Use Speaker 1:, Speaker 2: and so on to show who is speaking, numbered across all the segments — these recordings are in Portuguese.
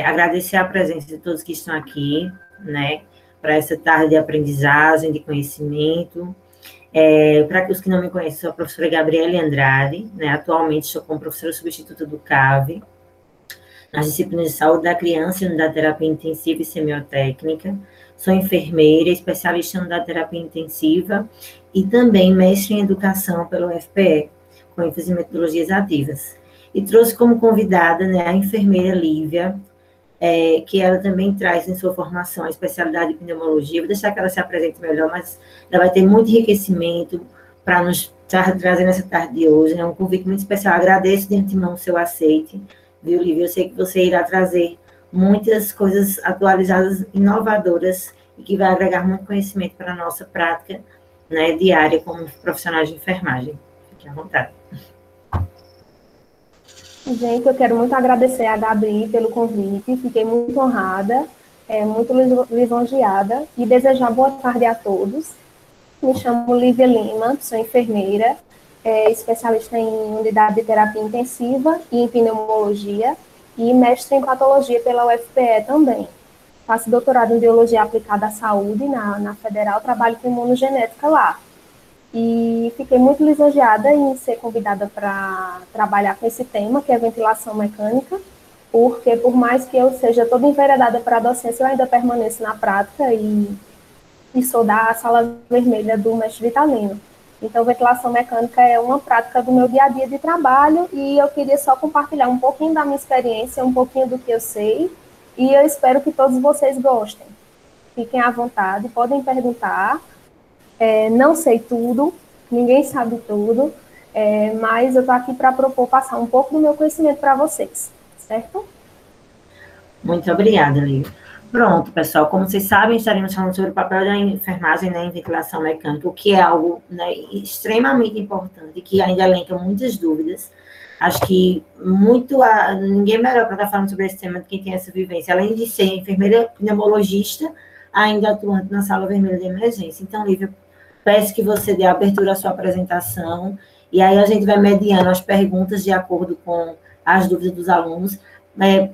Speaker 1: Agradecer a presença de todos que estão aqui, né, para essa tarde de aprendizagem, de conhecimento. Para os que não me conhecem, sou a professora Gabriele Andrade, né, atualmente estou como professora substituta do CAV, nas disciplinas de saúde da criança e unidade de terapia intensiva e semiotécnica. Sou enfermeira, especialista em unidade de terapia intensiva e também mestre em educação pelo UFPE, com ênfase em metodologias ativas. E trouxe como convidada, né, a enfermeira Lívia, que ela também traz em sua formação a especialidade de pneumologia. Vou deixar que ela se apresente melhor, mas ela vai ter muito enriquecimento para nos trazer nessa tarde de hoje. É um convite muito especial. Agradeço de antemão o seu aceite, viu, Lívia? Eu sei que você irá trazer muitas coisas atualizadas, inovadoras, e que vai agregar muito conhecimento para a nossa prática, né, diária como profissionais de enfermagem. Fique à vontade.
Speaker 2: Gente, eu quero muito agradecer a Gabi pelo convite, fiquei muito honrada, muito lisonjeada, e desejar boa tarde a todos. Me chamo Lívia Lima, sou enfermeira, especialista em unidade de terapia intensiva e em pneumologia, e mestre em patologia pela UFPE também. Faço doutorado em biologia aplicada à saúde na Federal, trabalho com imunogenética lá. E fiquei muito lisonjeada em ser convidada para trabalhar com esse tema, que é ventilação mecânica, porque por mais que eu seja toda enveredada para a docência, eu ainda permaneço na prática e sou da sala vermelha do mestre Vitalino. Então, ventilação mecânica é uma prática do meu dia a dia de trabalho e eu queria só compartilhar um pouquinho da minha experiência, um pouquinho do que eu sei, e eu espero que todos vocês gostem. Fiquem à vontade, podem perguntar. Não sei tudo, ninguém sabe tudo, mas eu estou aqui para propor passar um pouco do meu conhecimento para vocês, certo?
Speaker 1: Muito obrigada, Lívia. Pronto, pessoal, como vocês sabem, estaremos falando sobre o papel da enfermagem, né, em ventilação mecânica, o que é algo, né, extremamente importante, que ainda elenca muitas dúvidas. Acho que ninguém melhor para estar falando sobre esse tema do que quem tem essa vivência, além de ser enfermeira pneumologista, ainda atuante na sala vermelha de emergência. Então, Lívia, peço que você dê abertura à sua apresentação, e aí a gente vai mediando as perguntas de acordo com as dúvidas dos alunos.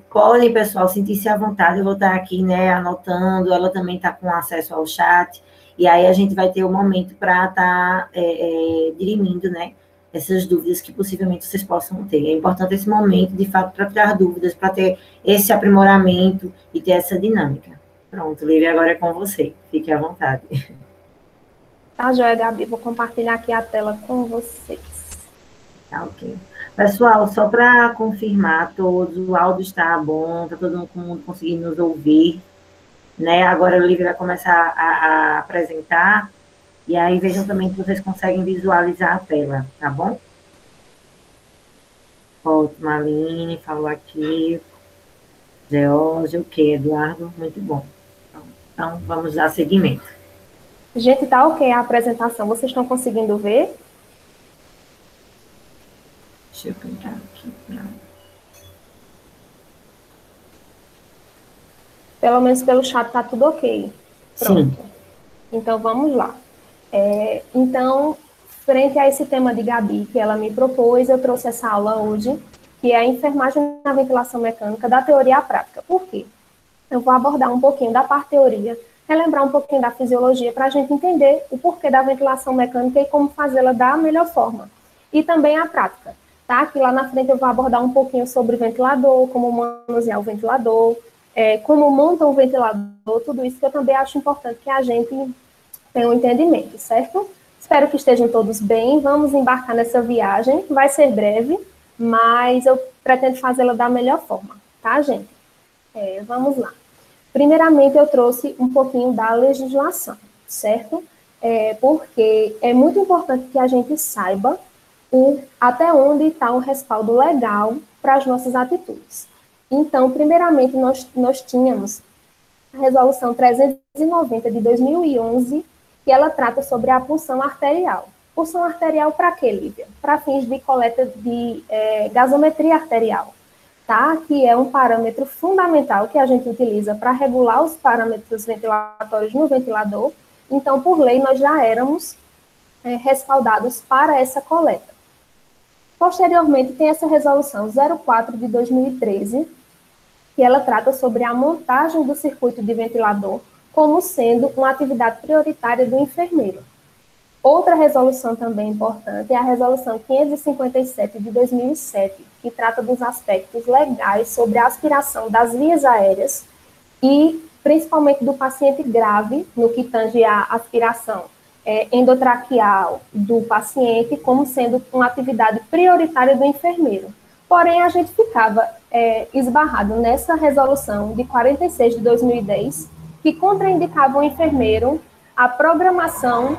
Speaker 1: Podem, pessoal, sentir-se à vontade, eu vou estar aqui, né, anotando, ela também está com acesso ao chat, e aí a gente vai ter um momento para estar dirimindo, né, essas dúvidas que possivelmente vocês possam ter. É importante esse momento, de fato, para tirar dúvidas, para ter esse aprimoramento e ter essa dinâmica. Pronto, Lívia, agora é com você, fique à vontade.
Speaker 2: Tá, joia, Gabi, vou compartilhar aqui a tela com vocês.
Speaker 1: Tá, ok. Pessoal, só para confirmar todos, o áudio está bom, está todo mundo conseguindo nos ouvir, né? Agora a Lívia vai começar a apresentar, e aí vejam também se vocês conseguem visualizar a tela, tá bom? Ótimo, Aline falou aqui, George, ok, Eduardo, muito bom. Então, vamos dar seguimento.
Speaker 2: Gente, tá ok a apresentação, vocês estão conseguindo ver?
Speaker 1: Deixa eu clicar aqui.
Speaker 2: Pelo menos pelo chat tá tudo ok. Pronto.
Speaker 1: Sim.
Speaker 2: Então, vamos lá. Então, frente a esse tema de Gabi, que ela me propôs, eu trouxe essa aula hoje, que é a enfermagem na ventilação mecânica, da teoria à prática. Por quê? Eu vou abordar um pouquinho da parte teoria, relembrar um pouquinho da fisiologia, para a gente entender o porquê da ventilação mecânica e como fazê-la da melhor forma. E também a prática, tá? Que lá na frente eu vou abordar um pouquinho sobre o ventilador, como manusear o ventilador, como monta um ventilador, tudo isso que eu também acho importante que a gente tenha um entendimento, certo? Espero que estejam todos bem, vamos embarcar nessa viagem, vai ser breve, mas eu pretendo fazê-la da melhor forma, tá, gente? Vamos lá. Primeiramente, eu trouxe um pouquinho da legislação, certo? Porque é muito importante que a gente saiba até onde está o respaldo legal para as nossas atitudes. Então, primeiramente, nós tínhamos a Resolução 390 de 2011, que ela trata sobre a punção arterial. Punção arterial para quê, Lívia? Para fins de coleta de gasometria arterial, tá? Que é um parâmetro fundamental que a gente utiliza para regular os parâmetros ventilatórios no ventilador. Então, por lei, nós já éramos respaldados para essa coleta. Posteriormente, tem essa resolução 04 de 2013, que ela trata sobre a montagem do circuito de ventilador como sendo uma atividade prioritária do enfermeiro. Outra resolução também importante é a resolução 557 de 2007, que trata dos aspectos legais sobre a aspiração das vias aéreas e principalmente do paciente grave, no que tange a aspiração endotraqueal do paciente, como sendo uma atividade prioritária do enfermeiro. Porém, a gente ficava esbarrado nessa resolução de 46 de 2010, que contraindicava ao enfermeiro a programação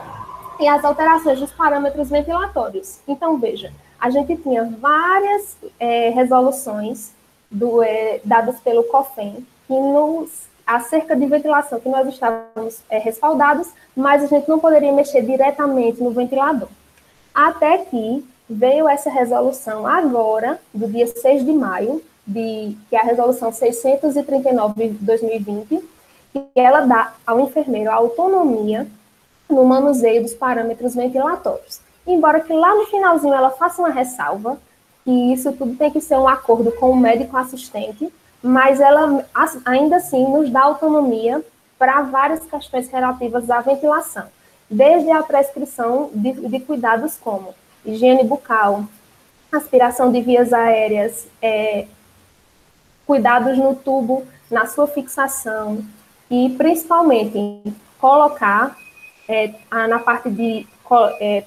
Speaker 2: e as alterações dos parâmetros ventilatórios. Então, veja, a gente tinha várias resoluções dadas pelo COFEN, que acerca de ventilação, que nós estávamos respaldados, mas a gente não poderia mexer diretamente no ventilador. Até que veio essa resolução agora, do dia 6 de maio, que é a resolução 639 de 2020, que ela dá ao enfermeiro a autonomia no manuseio dos parâmetros ventilatórios. Embora que lá no finalzinho ela faça uma ressalva, que isso tudo tem que ser um acordo com o médico assistente, mas ela ainda assim nos dá autonomia para várias questões relativas à ventilação, desde a prescrição de cuidados como higiene bucal, aspiração de vias aéreas, cuidados no tubo, na sua fixação, e principalmente colocar na parte de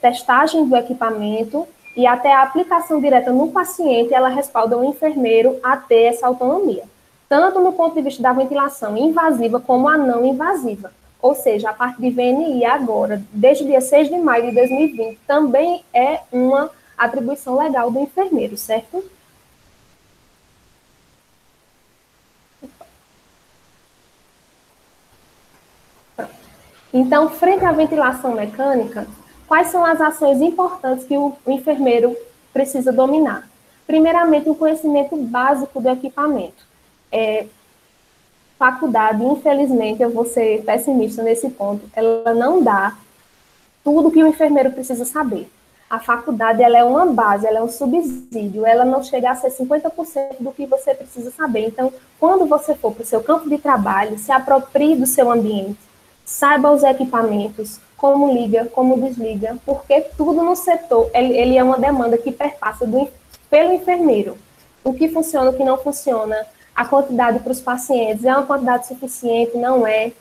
Speaker 2: testagem do equipamento e até a aplicação direta no paciente, ela respalda o enfermeiro a ter essa autonomia, tanto no ponto de vista da ventilação invasiva como a não invasiva. Ou seja, a parte de VNI agora, desde o dia 6 de maio de 2020, também é uma atribuição legal do enfermeiro, certo? Então, frente à ventilação mecânica, quais são as ações importantes que o enfermeiro precisa dominar? Primeiramente, um conhecimento básico do equipamento. Faculdade, infelizmente, eu vou ser pessimista nesse ponto, ela não dá tudo que o enfermeiro precisa saber. A faculdade, ela é uma base, ela é um subsídio, ela não chega a ser 50% do que você precisa saber. Então, quando você for para o seu campo de trabalho, se aproprie do seu ambiente, saiba os equipamentos, como liga, como desliga, porque tudo no setor, ele é uma demanda que perpassa pelo enfermeiro. O que funciona, o que não funciona, a quantidade para os pacientes, é uma quantidade suficiente, não é,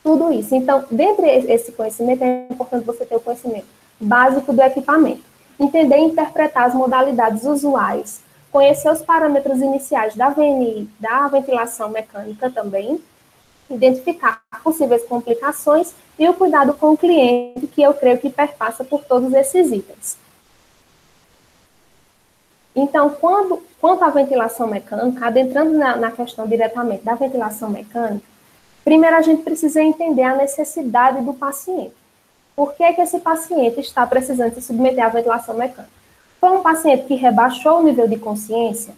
Speaker 2: tudo isso. Então, dentro desse conhecimento, é importante você ter o conhecimento básico do equipamento, entender e interpretar as modalidades usuais, conhecer os parâmetros iniciais da VNI, da ventilação mecânica também, identificar possíveis complicações e o cuidado com o cliente, que eu creio que perpassa por todos esses itens. Então, quanto à ventilação mecânica, adentrando na questão diretamente da ventilação mecânica, primeiro a gente precisa entender a necessidade do paciente. Por que esse paciente está precisando se submeter à ventilação mecânica? Foi um paciente que rebaixou o nível de consciência?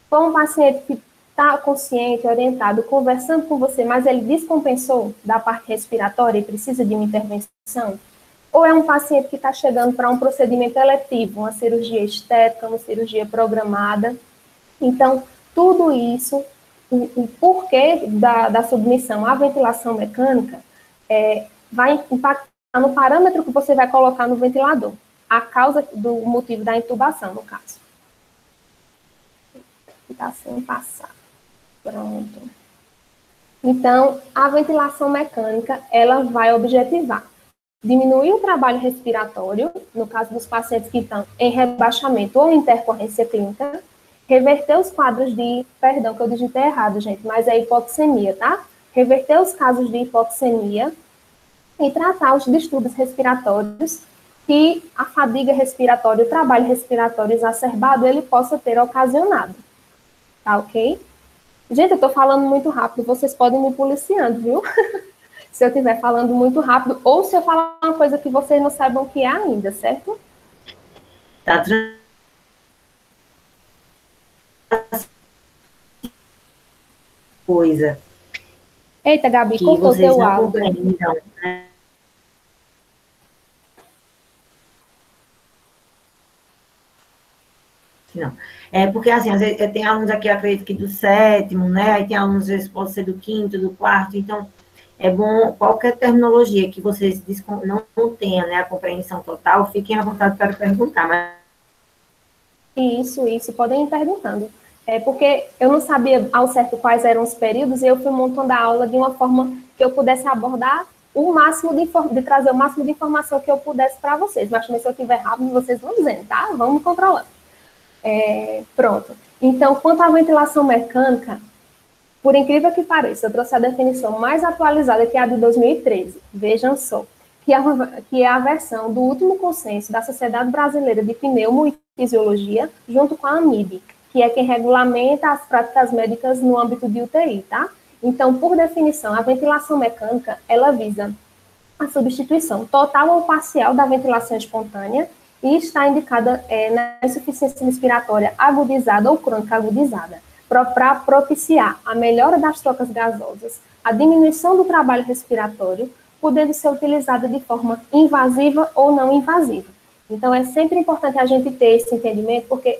Speaker 2: Foi um paciente que está consciente, orientado, conversando com você, mas ele descompensou da parte respiratória e precisa de uma intervenção? Ou é um paciente que está chegando para um procedimento eletivo, uma cirurgia estética, uma cirurgia programada? Então, tudo isso, o porquê da submissão à ventilação mecânica vai impactar no parâmetro que você vai colocar no ventilador, a causa do motivo da intubação, no caso. Está sem passar. Pronto. Então, a ventilação mecânica, ela vai objetivar diminuir o trabalho respiratório, no caso dos pacientes que estão em rebaixamento ou intercorrência clínica, reverter os quadros de, perdão que eu digitei errado, gente, mas é hipoxemia, tá? Reverter os casos de hipoxemia e tratar os distúrbios respiratórios que a fadiga respiratória, o trabalho respiratório exacerbado, ele possa ter ocasionado. Tá ok? Gente, eu tô falando muito rápido, vocês podem me policiando, viu? Se eu estiver falando muito rápido, ou se eu falar uma coisa que vocês não saibam o que é ainda, certo?
Speaker 1: Tá coisa.
Speaker 2: Eita, Gabi, cortou teu áudio.
Speaker 1: Né? não. É porque, assim, às vezes, tem alunos aqui, eu acredito que do sétimo, né? Aí tem alunos, às vezes, pode ser do quinto, do quarto. Então, é bom, qualquer terminologia que vocês não tenham, né, a compreensão total, fiquem à vontade para perguntar. Mas...
Speaker 2: Isso, podem ir perguntando. É porque eu não sabia ao certo quais eram os períodos e eu fui montando a aula de uma forma que eu pudesse abordar o máximo de trazer o máximo de informação que eu pudesse para vocês. Mas também se eu estiver rápido, vocês vão dizendo, tá? Vamos controlando. Pronto. Então, quanto à ventilação mecânica, por incrível que pareça, eu trouxe a definição mais atualizada, que é a de 2013. Vejam só, que é a versão do último consenso da Sociedade Brasileira de Pneumo e Fisiologia, junto com a AMIB, que é quem regulamenta as práticas médicas no âmbito de UTI, tá? Então, por definição, a ventilação mecânica, ela visa a substituição total ou parcial da ventilação espontânea e está indicada na insuficiência respiratória agudizada ou crônica agudizada, para propiciar a melhora das trocas gasosas, a diminuição do trabalho respiratório, podendo ser utilizada de forma invasiva ou não invasiva. Então, é sempre importante a gente ter esse entendimento, porque,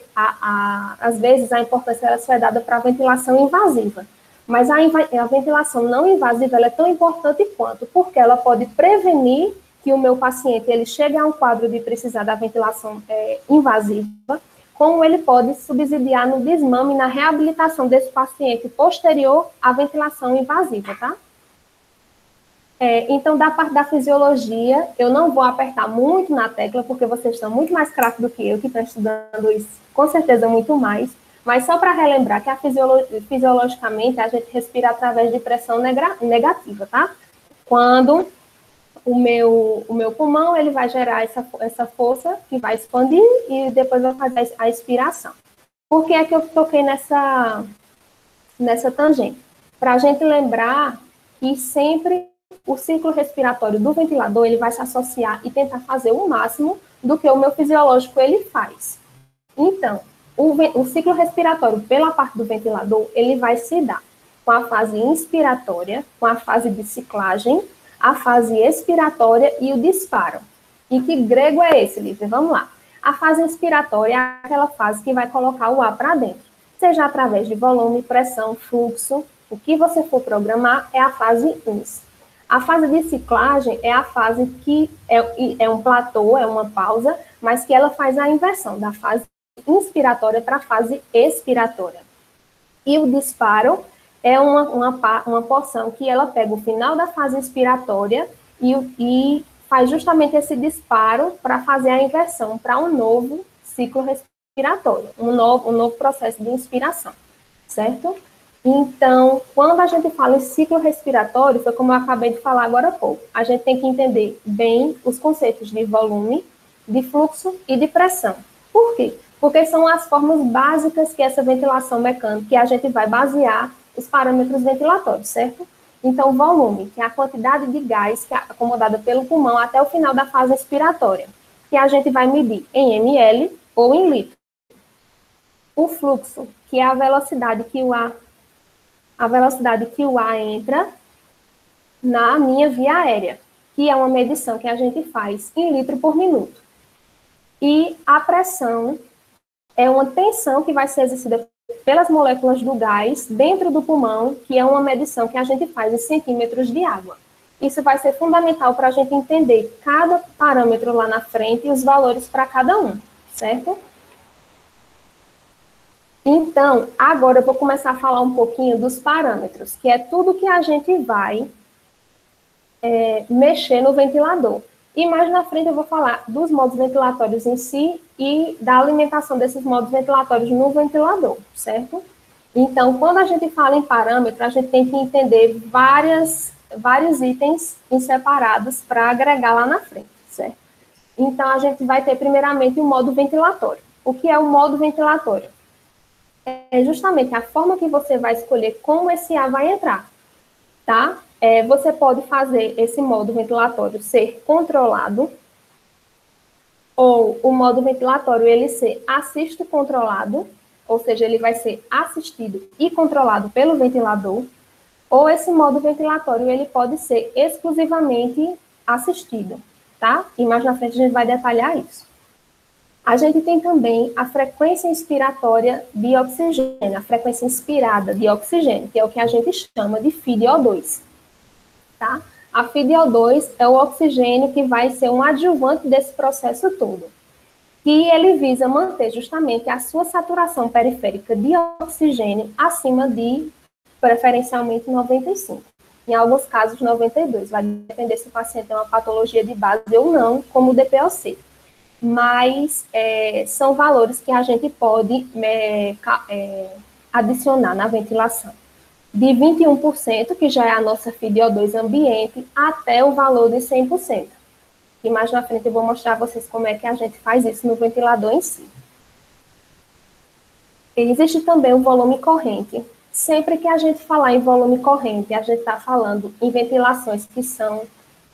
Speaker 2: às vezes, a importância ela só é dada para a ventilação invasiva. Mas a ventilação não invasiva ela é tão importante quanto, porque ela pode prevenir que o meu paciente ele chegue a um quadro de precisar da ventilação invasiva, como ele pode subsidiar no desmame e na reabilitação desse paciente posterior à ventilação invasiva, tá? Então, da parte da fisiologia, eu não vou apertar muito na tecla, porque vocês estão muito mais craques do que eu, que estão estudando isso, com certeza, muito mais. Mas só para relembrar que fisiologicamente a gente respira através de pressão negativa, tá? Quando o meu pulmão ele vai gerar essa força que vai expandir e depois vai fazer a expiração. Por que é que eu toquei nessa tangente? Para a gente lembrar que sempre o ciclo respiratório do ventilador ele vai se associar e tentar fazer o máximo do que o meu fisiológico ele faz. Então, o ciclo respiratório pela parte do ventilador, ele vai se dar com a fase inspiratória, com a fase de ciclagem, a fase expiratória e o disparo. E que grego é esse, Lívia? Vamos lá. A fase inspiratória é aquela fase que vai colocar o ar para dentro, seja através de volume, pressão, fluxo, o que você for programar é a fase ins. A fase de ciclagem é a fase que é um platô, é uma pausa, mas que ela faz a inversão da fase inspiratória para a fase expiratória. E o disparo é uma porção que ela pega o final da fase inspiratória e faz justamente esse disparo para fazer a inversão para um novo ciclo respiratório, um novo processo de inspiração, certo? Então, quando a gente fala em ciclo respiratório, foi como eu acabei de falar agora há pouco, a gente tem que entender bem os conceitos de volume, de fluxo e de pressão. Por quê? Porque são as formas básicas que essa ventilação mecânica, que a gente vai basear os parâmetros ventilatórios, certo? Então, volume, que é a quantidade de gás que é acomodada pelo pulmão até o final da fase expiratória, que a gente vai medir em ml ou em litro. O fluxo, que é a velocidade que o ar entra na minha via aérea, que é uma medição que a gente faz em litro por minuto. E a pressão é uma tensão que vai ser exercida pelas moléculas do gás dentro do pulmão, que é uma medição que a gente faz em centímetros de água. Isso vai ser fundamental para a gente entender cada parâmetro lá na frente e os valores para cada um, certo? Então, agora eu vou começar a falar um pouquinho dos parâmetros, que é tudo que a gente vai mexer no ventilador. E mais na frente eu vou falar dos modos ventilatórios em si e da alimentação desses modos ventilatórios no ventilador, certo? Então, quando a gente fala em parâmetro, a gente tem que entender vários itens em separados para agregar lá na frente, certo? Então, a gente vai ter primeiramente o modo ventilatório. O que é o modo ventilatório? É justamente a forma que você vai escolher como esse ar vai entrar, tá? Você pode fazer esse modo ventilatório ser controlado, ou o modo ventilatório ele ser assisto controlado, ou seja, ele vai ser assistido e controlado pelo ventilador, ou esse modo ventilatório ele pode ser exclusivamente assistido, tá? E mais na frente a gente vai detalhar isso. A gente tem também a frequência inspiratória de oxigênio, a frequência inspirada de oxigênio, que é o que a gente chama de FiDO2, tá? A FiDO2 é o oxigênio que vai ser um adjuvante desse processo todo, que ele visa manter justamente a sua saturação periférica de oxigênio acima de, preferencialmente, 95. Em alguns casos, 92. Vai depender se o paciente tem uma patologia de base ou não, como o DPOC. Mas são valores que a gente pode adicionar na ventilação. De 21%, que já é a nossa FiDO2 ambiente, até o valor de 100%. E mais na frente eu vou mostrar a vocês como é que a gente faz isso no ventilador em si. Existe também o volume corrente. Sempre que a gente falar em volume corrente, a gente está falando em ventilações que são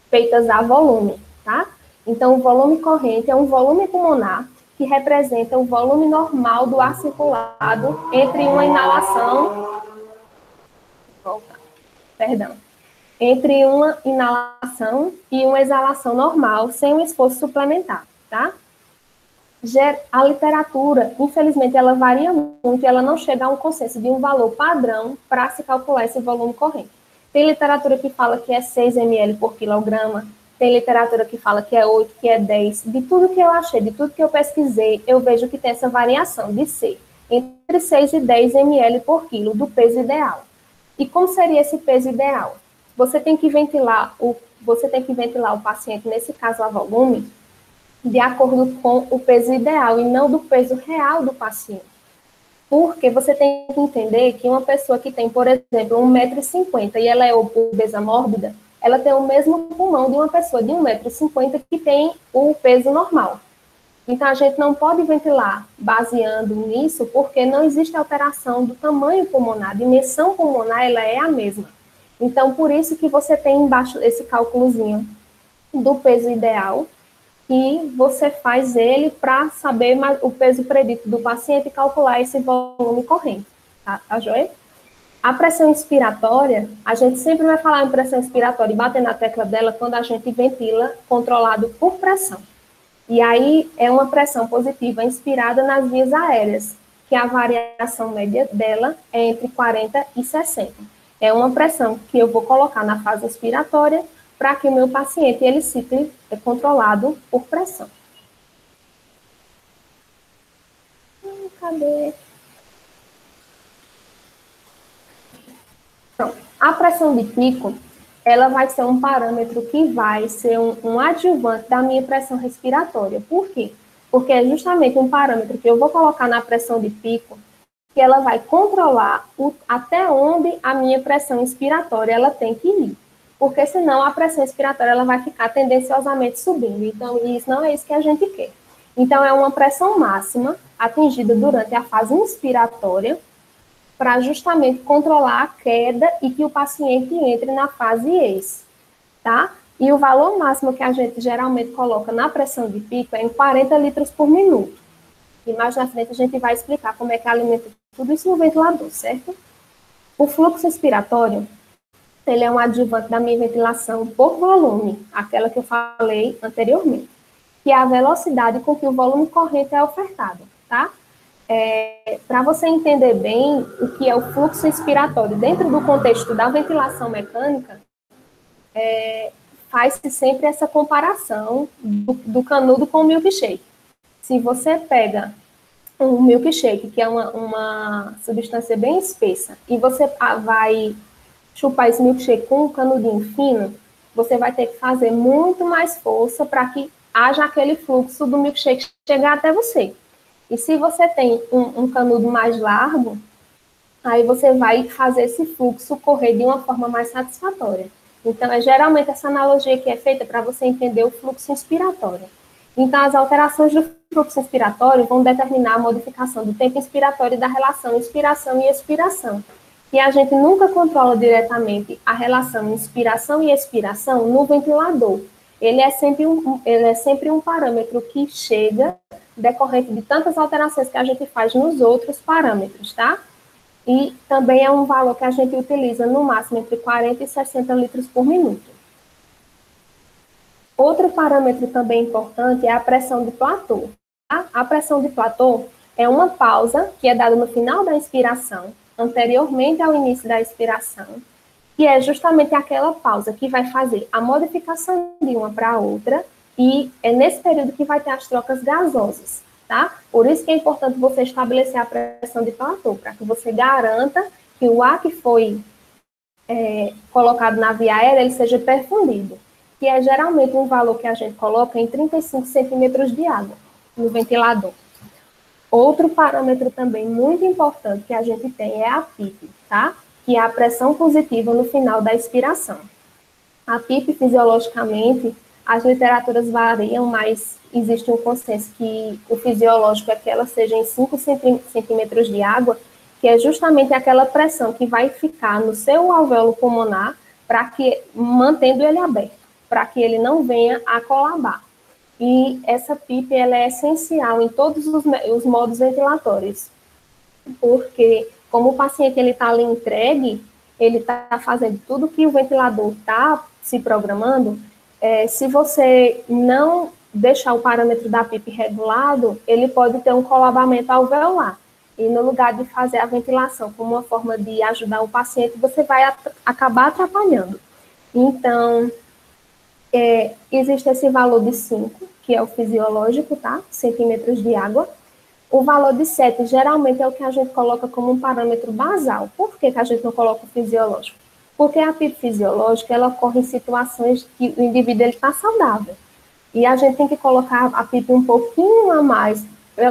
Speaker 2: feitas a volume, tá? Então, o volume corrente é um volume pulmonar que representa o volume normal do ar circulado entre uma inalação... Entre uma inalação e uma exalação normal, sem um esforço suplementar, tá? A literatura, infelizmente, ela varia muito, ela não chega a um consenso de um valor padrão para se calcular esse volume corrente. Tem literatura que fala que é 6 ml por quilograma, tem literatura que fala que é 8, que é 10. De tudo que eu achei, de tudo que eu pesquisei, eu vejo que tem essa variação de ser entre 6 e 10 ml por quilo do peso ideal. E como seria esse peso ideal? Você tem que ventilar o paciente, nesse caso a volume, de acordo com o peso ideal e não do peso real do paciente. Porque você tem que entender que uma pessoa que tem, por exemplo, 1,50 m e ela é obesa mórbida, ela tem o mesmo pulmão de uma pessoa de 1,50 m que tem o peso normal. Então, a gente não pode ventilar baseando nisso, porque não existe alteração do tamanho pulmonar, a dimensão pulmonar ela é a mesma. Então, por isso que você tem embaixo esse cálculozinho do peso ideal, e você faz ele para saber o peso predito do paciente e calcular esse volume corrente, tá joia? A pressão inspiratória, a gente sempre vai falar em pressão inspiratória e bater na tecla dela quando a gente ventila controlado por pressão. E aí é uma pressão positiva inspirada nas vias aéreas, que a variação média dela é entre 40 e 60. É uma pressão que eu vou colocar na fase inspiratória para que o meu paciente ele fique controlado por pressão. Cadê? Pronto. A pressão de pico, ela vai ser um parâmetro que vai ser um adjuvante da minha pressão respiratória. Por quê? Porque é justamente um parâmetro que eu vou colocar na pressão de pico, que ela vai controlar até onde a minha pressão inspiratória ela tem que ir. Porque senão a pressão expiratória ela vai ficar tendenciosamente subindo. Então, isso não é isso que a gente quer. Então, é uma pressão máxima atingida durante a fase inspiratória para justamente controlar a queda e que o paciente entre na fase ex, tá? E o valor máximo que a gente geralmente coloca na pressão de pico é em 40 litros por minuto. E mais na frente a gente vai explicar como é que alimenta tudo isso no ventilador, certo? O fluxo expiratório, ele é um adjuvante da minha ventilação por volume, aquela que eu falei anteriormente, que é a velocidade com que o volume corrente é ofertado, tá? Para você entender bem o que é o fluxo expiratório dentro do contexto da ventilação mecânica, faz-se sempre essa comparação do canudo com o milkshake. Se você pega um milkshake, que é uma substância bem espessa, e você vai chupar esse milkshake com um canudinho fino, você vai ter que fazer muito mais força para que haja aquele fluxo do milkshake chegar até você. E se você tem um canudo mais largo, aí você vai fazer esse fluxo correr de uma forma mais satisfatória. Então, é geralmente essa analogia que é feita para você entender o fluxo inspiratório. Então, as alterações do fluxo inspiratório vão determinar a modificação do tempo inspiratório e da relação inspiração e expiração. E a gente nunca controla diretamente a relação inspiração e expiração no ventilador. Ele é sempre um parâmetro que chega decorrente de tantas alterações que a gente faz nos outros parâmetros, tá? E também é um valor que a gente utiliza no máximo entre 40 e 60 litros por minuto. Outro parâmetro também importante é a pressão de platô. A pressão de platô é uma pausa que é dada no final da inspiração, anteriormente ao início da expiração, que é justamente aquela pausa que vai fazer a modificação de uma para a outra, e é nesse período que vai ter as trocas gasosas, tá? Por isso que é importante você estabelecer a pressão de platô, para que você garanta que o ar que foi colocado na via aérea, ele seja perfundido, que é geralmente um valor que a gente coloca em 35 centímetros de água no ventilador. Outro parâmetro também muito importante que a gente tem é a PIP, tá? Que é a pressão positiva no final da expiração. A PIP, fisiologicamente, as literaturas variam, mas existe um consenso que o fisiológico é que ela seja em 5 centímetros de água, que é justamente aquela pressão que vai ficar no seu alvéolo pulmonar, mantendo ele aberto, para que ele não venha a colabar. E essa PIP ela é essencial em todos os modos ventilatórios, porque como o paciente está ali entregue, ele está fazendo tudo que o ventilador está se programando, se você não deixar o parâmetro da PIP regulado, ele pode ter um colabamento alveolar. E no lugar de fazer a ventilação como uma forma de ajudar o paciente, você vai acabar atrapalhando. Então, existe esse valor de 5, que é o fisiológico, tá? Centímetros de água. O valor de 7, geralmente, é o que a gente coloca como um parâmetro basal. Por que a gente não coloca o fisiológico? Porque a PIP fisiológica, ela ocorre em situações que o indivíduo está saudável. E a gente tem que colocar a PIP um pouquinho a mais,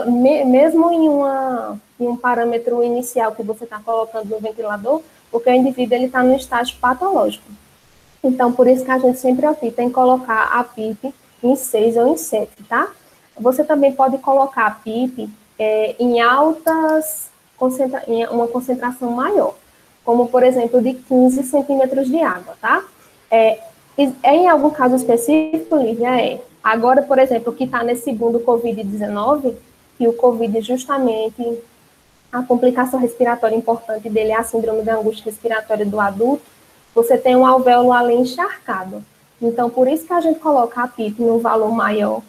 Speaker 2: mesmo em um parâmetro inicial que você está colocando no ventilador, porque o indivíduo está no estágio patológico. Então, por isso que a gente sempre opta em colocar a PIP em 6 ou em 7, tá? Você também pode colocar a PIP em uma concentração maior, como, por exemplo, de 15 centímetros de água, tá? Em algum caso específico, Lívia, Agora, por exemplo, o que está nesse boom do Covid-19, que o Covid justamente, a complicação respiratória importante dele é a síndrome da angústia respiratória do adulto, você tem um alvéolo ali encharcado. Então, por isso que a gente coloca a PIP num valor maior,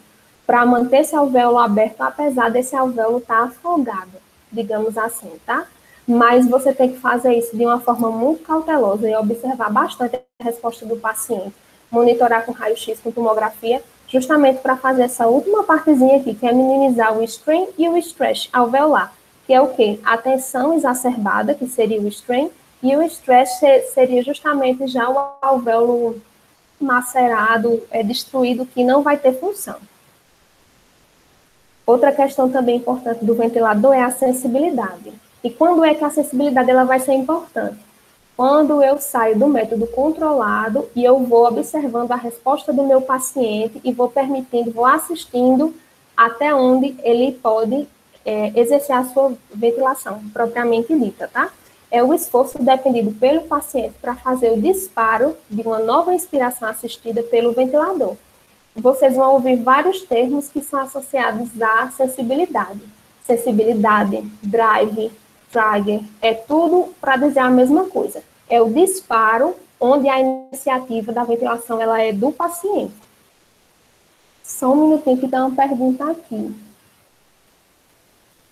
Speaker 2: para manter esse alvéolo aberto, apesar desse alvéolo estar afogado, digamos assim, tá? Mas você tem que fazer isso de uma forma muito cautelosa e observar bastante a resposta do paciente, monitorar com raio-x, com tomografia, justamente para fazer essa última partezinha aqui, que é minimizar o strain e o stress alveolar, que é o quê? A tensão exacerbada, que seria o strain, e o stress seria justamente já o alvéolo macerado, destruído, que não vai ter função. Outra questão também importante do ventilador é a sensibilidade. E quando é que a sensibilidade ela vai ser importante? Quando eu saio do método controlado e eu vou observando a resposta do meu paciente e vou assistindo até onde ele pode exercer a sua ventilação propriamente dita, tá? É o esforço dependido pelo paciente para fazer o disparo de uma nova inspiração assistida pelo ventilador. Vocês vão ouvir vários termos que são associados à sensibilidade. Sensibilidade, drive, trigger, é tudo para dizer a mesma coisa. É o disparo onde a iniciativa da ventilação ela é do paciente. Só um minutinho que tem uma pergunta aqui.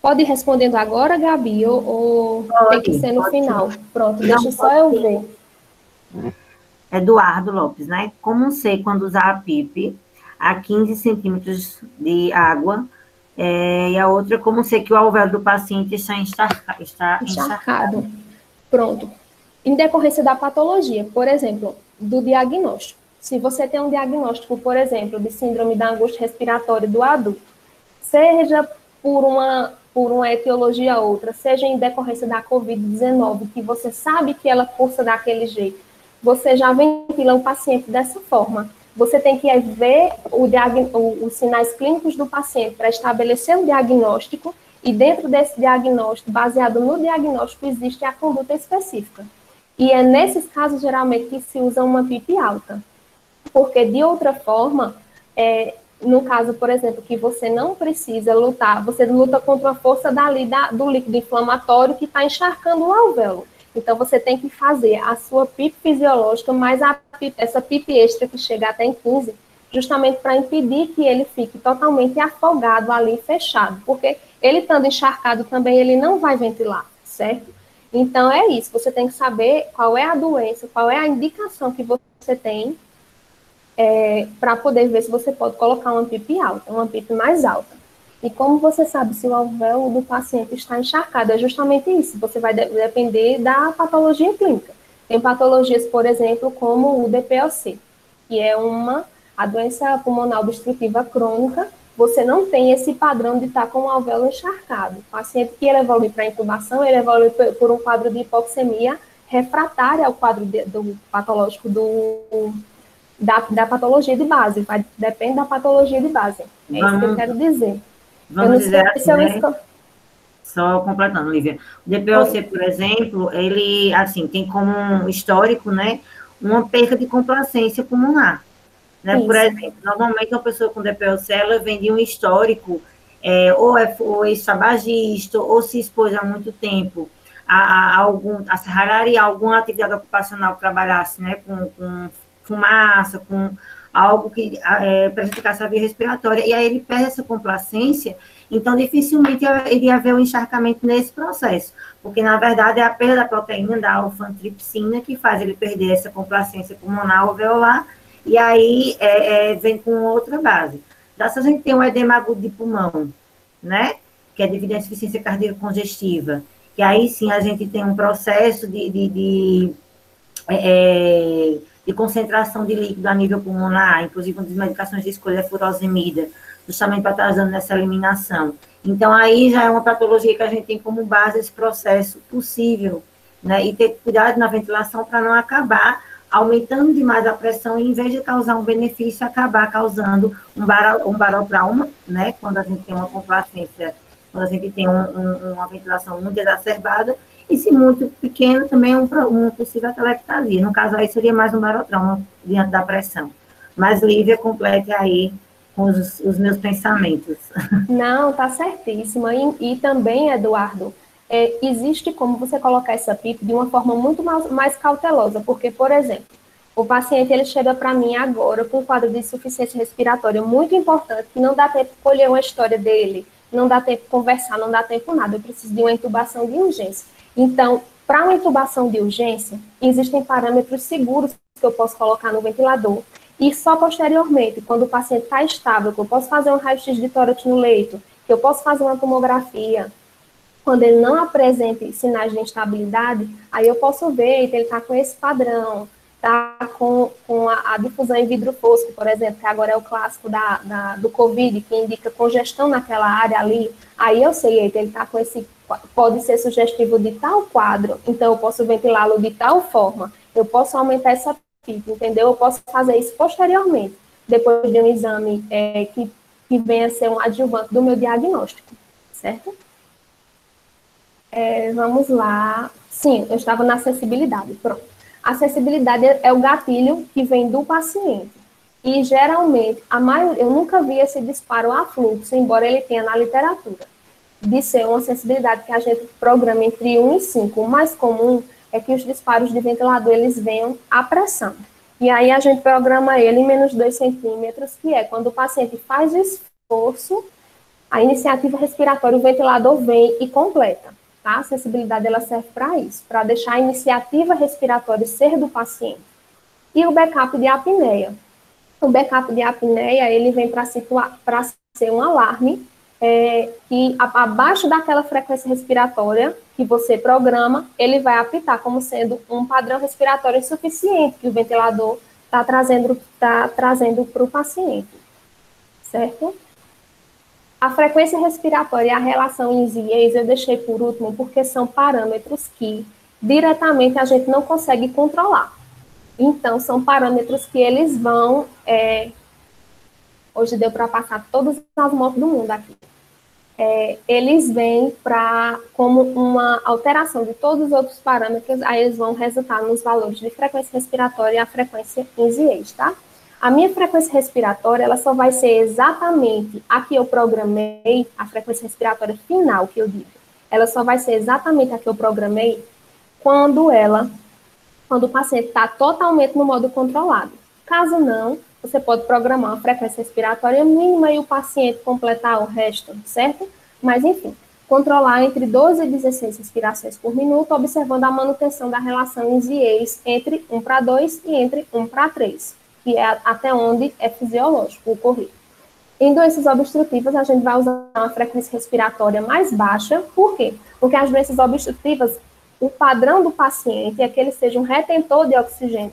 Speaker 2: Pode ir respondendo agora, Gabi, ou tem que ser no final? Pronto, deixa só eu ver.
Speaker 1: Eduardo Lopes, né? Como sei quando usar a PIP a 15 centímetros de água, e a outra, como sei que o alvéolo do paciente está encharcado.
Speaker 2: Pronto. Em decorrência da patologia, por exemplo, do diagnóstico. Se você tem um diagnóstico, por exemplo, de síndrome da angústia respiratória do adulto, seja por uma etiologia ou outra, seja em decorrência da Covid-19, que você sabe que ela cursa daquele jeito, você já ventila o paciente dessa forma. Você tem que ver os sinais clínicos do paciente para estabelecer o diagnóstico, e dentro desse diagnóstico, baseado no diagnóstico, existe a conduta específica. E é nesses casos, geralmente, que se usa uma PIP alta. Porque, de outra forma, no caso, por exemplo, que você não precisa lutar, você luta contra a força do líquido inflamatório que está encharcando o alvéolo. Então, você tem que fazer a sua PIP fisiológica, mais essa PIP extra que chega até em 15, justamente para impedir que ele fique totalmente afogado ali, fechado, porque ele estando encharcado também, ele não vai ventilar, certo? Então, é isso, você tem que saber qual é a doença, qual é a indicação que você tem para poder ver se você pode colocar uma PIP alta, uma PIP mais alta. E como você sabe se o alvéolo do paciente está encharcado? É justamente isso, você vai depender da patologia clínica. Tem patologias, por exemplo, como o DPOC, que é a doença pulmonar obstrutiva crônica. Você não tem esse padrão de estar com o alvéolo encharcado. O paciente que ele evolui para intubação, ele evolui por um quadro de hipoxemia refratária ao quadro do patológico da patologia de base, depende da patologia de base. É isso que eu quero dizer.
Speaker 1: Vamos dizer assim, né? Só completando, Lívia. O DPOC, por exemplo, ele, assim, tem como histórico, né, uma perda de complacência pulmonar. Né? Por exemplo, normalmente uma pessoa com DPOC, ela vem de um histórico, ou ex-tabagista, ou se expôs há muito tempo a se rararia alguma atividade ocupacional que trabalhasse, né, com fumaça, com algo que prejudicasse a via respiratória, e aí ele perde essa complacência, então dificilmente iria haver um encharcamento nesse processo, porque na verdade é a perda da proteína da alfa-antripsina que faz ele perder essa complacência pulmonar alveolar, e aí vem com outra base. Já se a gente tem um edema agudo de pulmão, né, que é devido à insuficiência cardíaca congestiva, que aí sim a gente tem um processo de concentração de líquido a nível pulmonar, inclusive uma das medicações de escolha é a furosemida, justamente para estar ajudando nessa eliminação. Então, aí já é uma patologia que a gente tem como base esse processo possível, né, e ter cuidado na ventilação para não acabar aumentando demais a pressão e, em vez de causar um benefício, acabar causando um barotrauma, né, quando a gente tem uma complacência, quando a gente tem uma ventilação muito exacerbada, e se muito pequeno, também uma possível atelectasia. No caso, aí seria mais um barotrauma diante da pressão. Mas, Lívia, complete aí com os meus pensamentos.
Speaker 2: Não, tá certíssima. E também, Eduardo, existe como você colocar essa PIP de uma forma muito mais cautelosa, porque, por exemplo, o paciente ele chega para mim agora com um quadro de insuficiência respiratória muito importante, que não dá tempo de colher uma história dele, não dá tempo de conversar, não dá tempo nada, eu preciso de uma intubação de urgência. Então, para uma intubação de urgência, existem parâmetros seguros que eu posso colocar no ventilador, e só posteriormente, quando o paciente está estável, que eu posso fazer um raio-x de tórax no leito, que eu posso fazer uma tomografia, quando ele não apresente sinais de instabilidade, aí eu posso ver que ele está com esse padrão, está com a difusão em vidro fosco, por exemplo, que agora é o clássico do COVID, que indica congestão naquela área ali, aí eu sei que ele está com esse, pode ser sugestivo de tal quadro, então eu posso ventilá-lo de tal forma, eu posso aumentar essa PIP, entendeu? Eu posso fazer isso posteriormente, depois de um exame que venha a ser um adjuvante do meu diagnóstico, certo? Vamos lá. Sim, eu estava na acessibilidade, pronto. A acessibilidade é o gatilho que vem do paciente. E, geralmente, eu nunca vi esse disparo a fluxo, embora ele tenha na literatura, de ser uma sensibilidade que a gente programa entre 1 e 5. O mais comum é que os disparos de ventilador, eles venham à pressão. E aí a gente programa ele em menos 2 centímetros, que é quando o paciente faz o esforço, a iniciativa respiratória, o ventilador vem e completa. Tá? A acessibilidade ela serve para isso, para deixar a iniciativa respiratória ser do paciente. E o backup de apneia. O backup de apneia, ele vem para ser um alarme que abaixo daquela frequência respiratória que você programa, ele vai apitar como sendo um padrão respiratório insuficiente que o ventilador está trazendo para o paciente. Certo? A frequência respiratória e a relação INS-IES eu deixei por último porque são parâmetros que diretamente a gente não consegue controlar. Então, são parâmetros que eles vão... hoje deu para passar todas as motos do mundo aqui. Eles vêm como uma alteração de todos os outros parâmetros, aí eles vão resultar nos valores de frequência respiratória e a frequência INS-IES, tá? A minha frequência respiratória, ela só vai ser exatamente a que eu programei, a frequência respiratória final, que eu digo. Ela só vai ser exatamente a que eu programei quando o paciente está totalmente no modo controlado. Caso não, você pode programar uma frequência respiratória mínima e o paciente completar o resto, certo? Mas, enfim, controlar entre 12 e 16 respirações por minuto, observando a manutenção da relação INS entre 1:2 e entre 1:3, que é até onde é fisiológico ocorrer. Em doenças obstrutivas, a gente vai usar uma frequência respiratória mais baixa. Por quê? Porque as doenças obstrutivas, o padrão do paciente é que ele seja um retentor de oxigênio.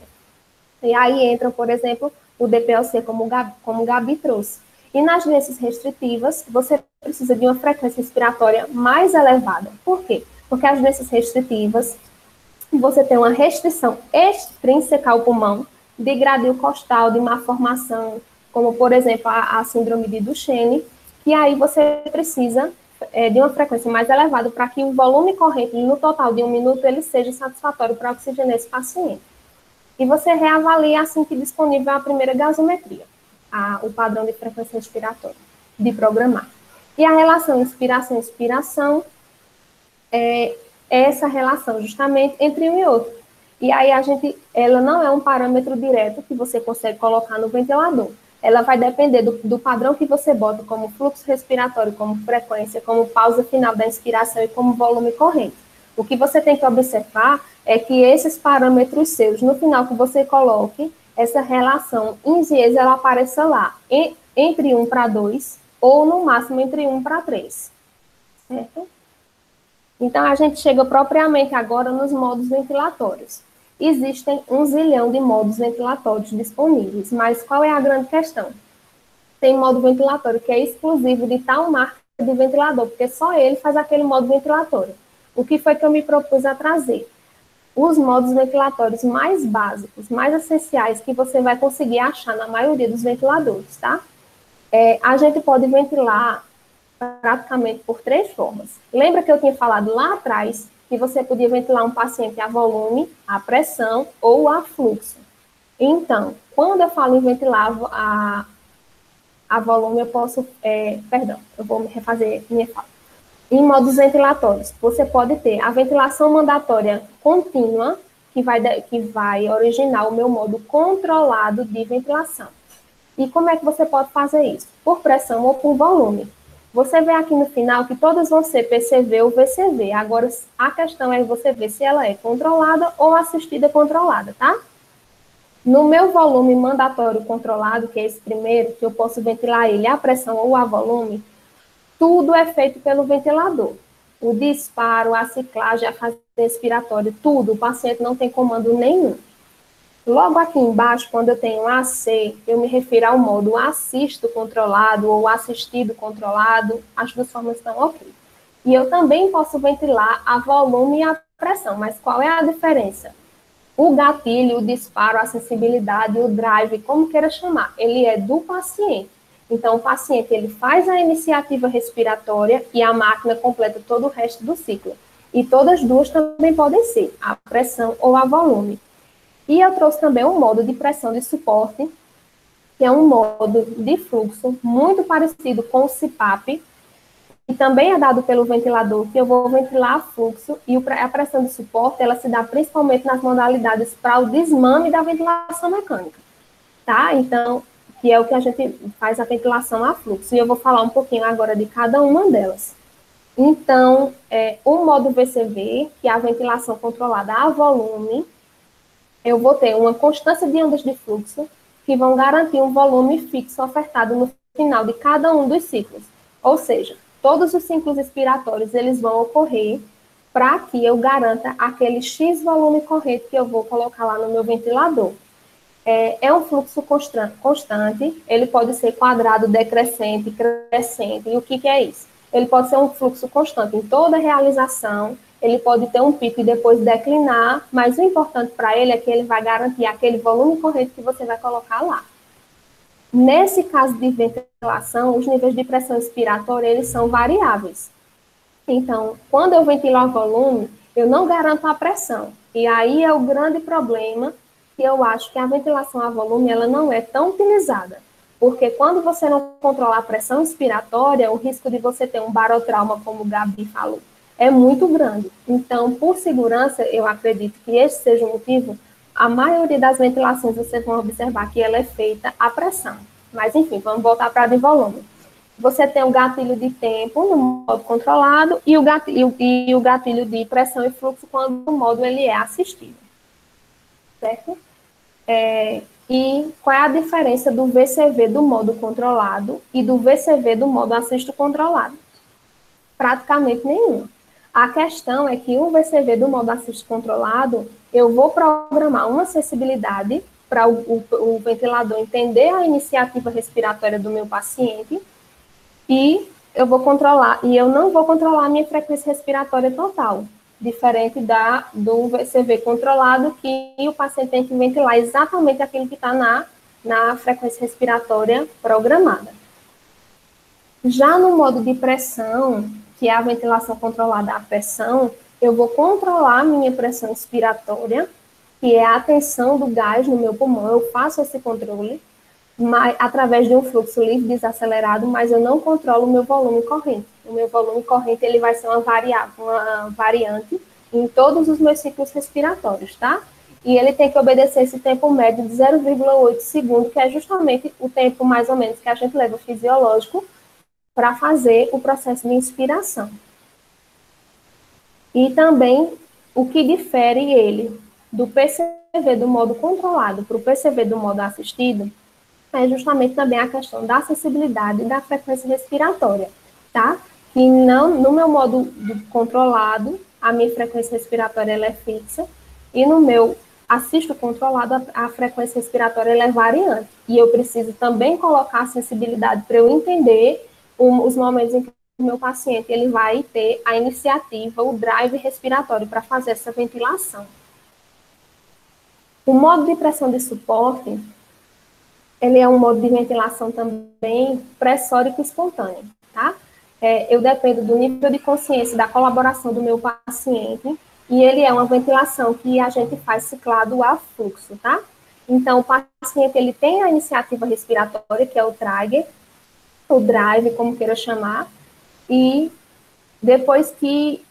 Speaker 2: E aí entra, por exemplo, o DPLC, como o Gabi trouxe. E nas doenças restritivas, você precisa de uma frequência respiratória mais elevada. Por quê? Porque as doenças restritivas, você tem uma restrição extrínseca ao pulmão, de gradil costal, de má formação, como, por exemplo, a síndrome de Duchenne, que aí você precisa de uma frequência mais elevada para que o volume corrente no total de 1 minuto ele seja satisfatório para oxigenar esse paciente. E você reavalia assim que disponível a primeira gasometria, o padrão de frequência respiratória, de programar. E a relação inspiração-expiração é essa relação justamente entre um e outro. E aí ela não é um parâmetro direto que você consegue colocar no ventilador. Ela vai depender do padrão que você bota, como fluxo respiratório, como frequência, como pausa final da inspiração e como volume corrente. O que você tem que observar é que esses parâmetros seus, no final que você coloque, essa relação INS ela apareça lá, entre 1:2 ou no máximo entre 1:3, certo? Então, a gente chega propriamente agora nos modos ventilatórios. Existem 1 zilhão de modos ventilatórios disponíveis, mas qual é a grande questão? Tem modo ventilatório que é exclusivo de tal marca de ventilador, porque só ele faz aquele modo ventilatório. O que foi que eu me propus a trazer? Os modos ventilatórios mais básicos, mais essenciais, que você vai conseguir achar na maioria dos ventiladores, tá? A gente pode ventilar praticamente por 3 formas. Lembra que eu tinha falado lá atrás que você podia ventilar um paciente a volume, a pressão ou a fluxo. Então, quando eu falo em ventilar a volume, eu posso... eu vou me refazer minha fala. Em modos ventilatórios, você pode ter a ventilação mandatória contínua, que vai originar o meu modo controlado de ventilação. E como é que você pode fazer isso? Por pressão ou por volume. Você vê aqui no final que todas vão ser PCV ou VCV. Agora, a questão é você ver se ela é controlada ou assistida controlada, tá? No meu volume mandatório controlado, que é esse primeiro, que eu posso ventilar ele a pressão ou a volume, tudo é feito pelo ventilador. O disparo, a ciclagem, a fase respiratória, tudo. O paciente não tem comando nenhum. Logo aqui embaixo, quando eu tenho AC, eu me refiro ao modo assisto controlado ou assistido controlado. As duas formas estão ok. E eu também posso ventilar a volume e a pressão. Mas qual é a diferença? O gatilho, o disparo, a sensibilidade, o drive, como queira chamar, ele é do paciente. Então, o paciente ele faz a iniciativa respiratória e a máquina completa todo o resto do ciclo. E todas as duas também podem ser, a pressão ou a volume. E eu trouxe também um modo de pressão de suporte, que é um modo de fluxo muito parecido com o CPAP, e também é dado pelo ventilador, que eu vou ventilar a fluxo, e a pressão de suporte, ela se dá principalmente nas modalidades para o desmame da ventilação mecânica, tá? Então, que é o que a gente faz a ventilação a fluxo, e eu vou falar um pouquinho agora de cada uma delas. Então, o modo VCV, que é a ventilação controlada a volume, eu vou ter uma constância de ondas de fluxo que vão garantir um volume fixo ofertado no final de cada um dos ciclos. Ou seja, todos os ciclos expiratórios eles vão ocorrer para que eu garanta aquele X volume corrente que eu vou colocar lá no meu ventilador. É um fluxo constante, ele pode ser quadrado, decrescente, crescente. E o que é isso? Ele pode ser um fluxo constante em toda realização, ele pode ter um pico e depois declinar, mas o importante para ele é que ele vai garantir aquele volume corrente que você vai colocar lá. Nesse caso de ventilação, os níveis de pressão expiratória, eles são variáveis. Então, quando eu ventilo a volume, eu não garanto a pressão. E aí é o grande problema, que eu acho que a ventilação a volume, ela não é tão utilizada. Porque quando você não controla a pressão expiratória, o risco de você ter um barotrauma, como o Gabi falou, é muito grande. Então, por segurança, eu acredito que esse seja o motivo a maioria das ventilações vocês vão observar que ela é feita à pressão. Mas, enfim, vamos voltar para a de volume. Você tem o gatilho de tempo no modo controlado e o gatilho de pressão e fluxo quando o modo ele é assistido. Certo? E qual é a diferença do VCV do modo controlado e do VCV do modo assisto controlado? Praticamente nenhuma. A questão é que o VCV do modo assisto controlado, eu vou programar uma acessibilidade para o ventilador entender a iniciativa respiratória do meu paciente e eu não vou controlar a minha frequência respiratória total, diferente do VCV controlado, que o paciente tem que ventilar exatamente aquilo que está na frequência respiratória programada. Já no modo de pressão, que é a ventilação controlada à pressão, eu vou controlar a minha pressão expiratória, que é a tensão do gás no meu pulmão, eu faço esse controle, através de um fluxo livre desacelerado, mas eu não controlo o meu volume corrente. O meu volume corrente ele vai ser uma variante em todos os meus ciclos respiratórios, tá? E ele tem que obedecer esse tempo médio de 0,8 segundos, que é justamente o tempo mais ou menos que a gente leva fisiológico para fazer o processo de inspiração. E também o que difere ele do PCV do modo controlado para o PCV do modo assistido é justamente também a questão da acessibilidade da frequência respiratória, tá? Que no meu modo controlado, a minha frequência respiratória ela é fixa, e no meu assisto controlado, a frequência respiratória ela é variante. E eu preciso também colocar acessibilidade para eu entender os momentos em que o meu paciente ele vai ter a iniciativa, o drive respiratório para fazer essa ventilação. O modo de pressão de suporte, ele é um modo de ventilação também pressórico espontâneo, tá? Eu dependo do nível de consciência da colaboração do meu paciente, e ele é uma ventilação que a gente faz ciclado a fluxo, tá? Então, o paciente, ele tem a iniciativa respiratória, que é o trigger, o drive, como queira chamar, e depois que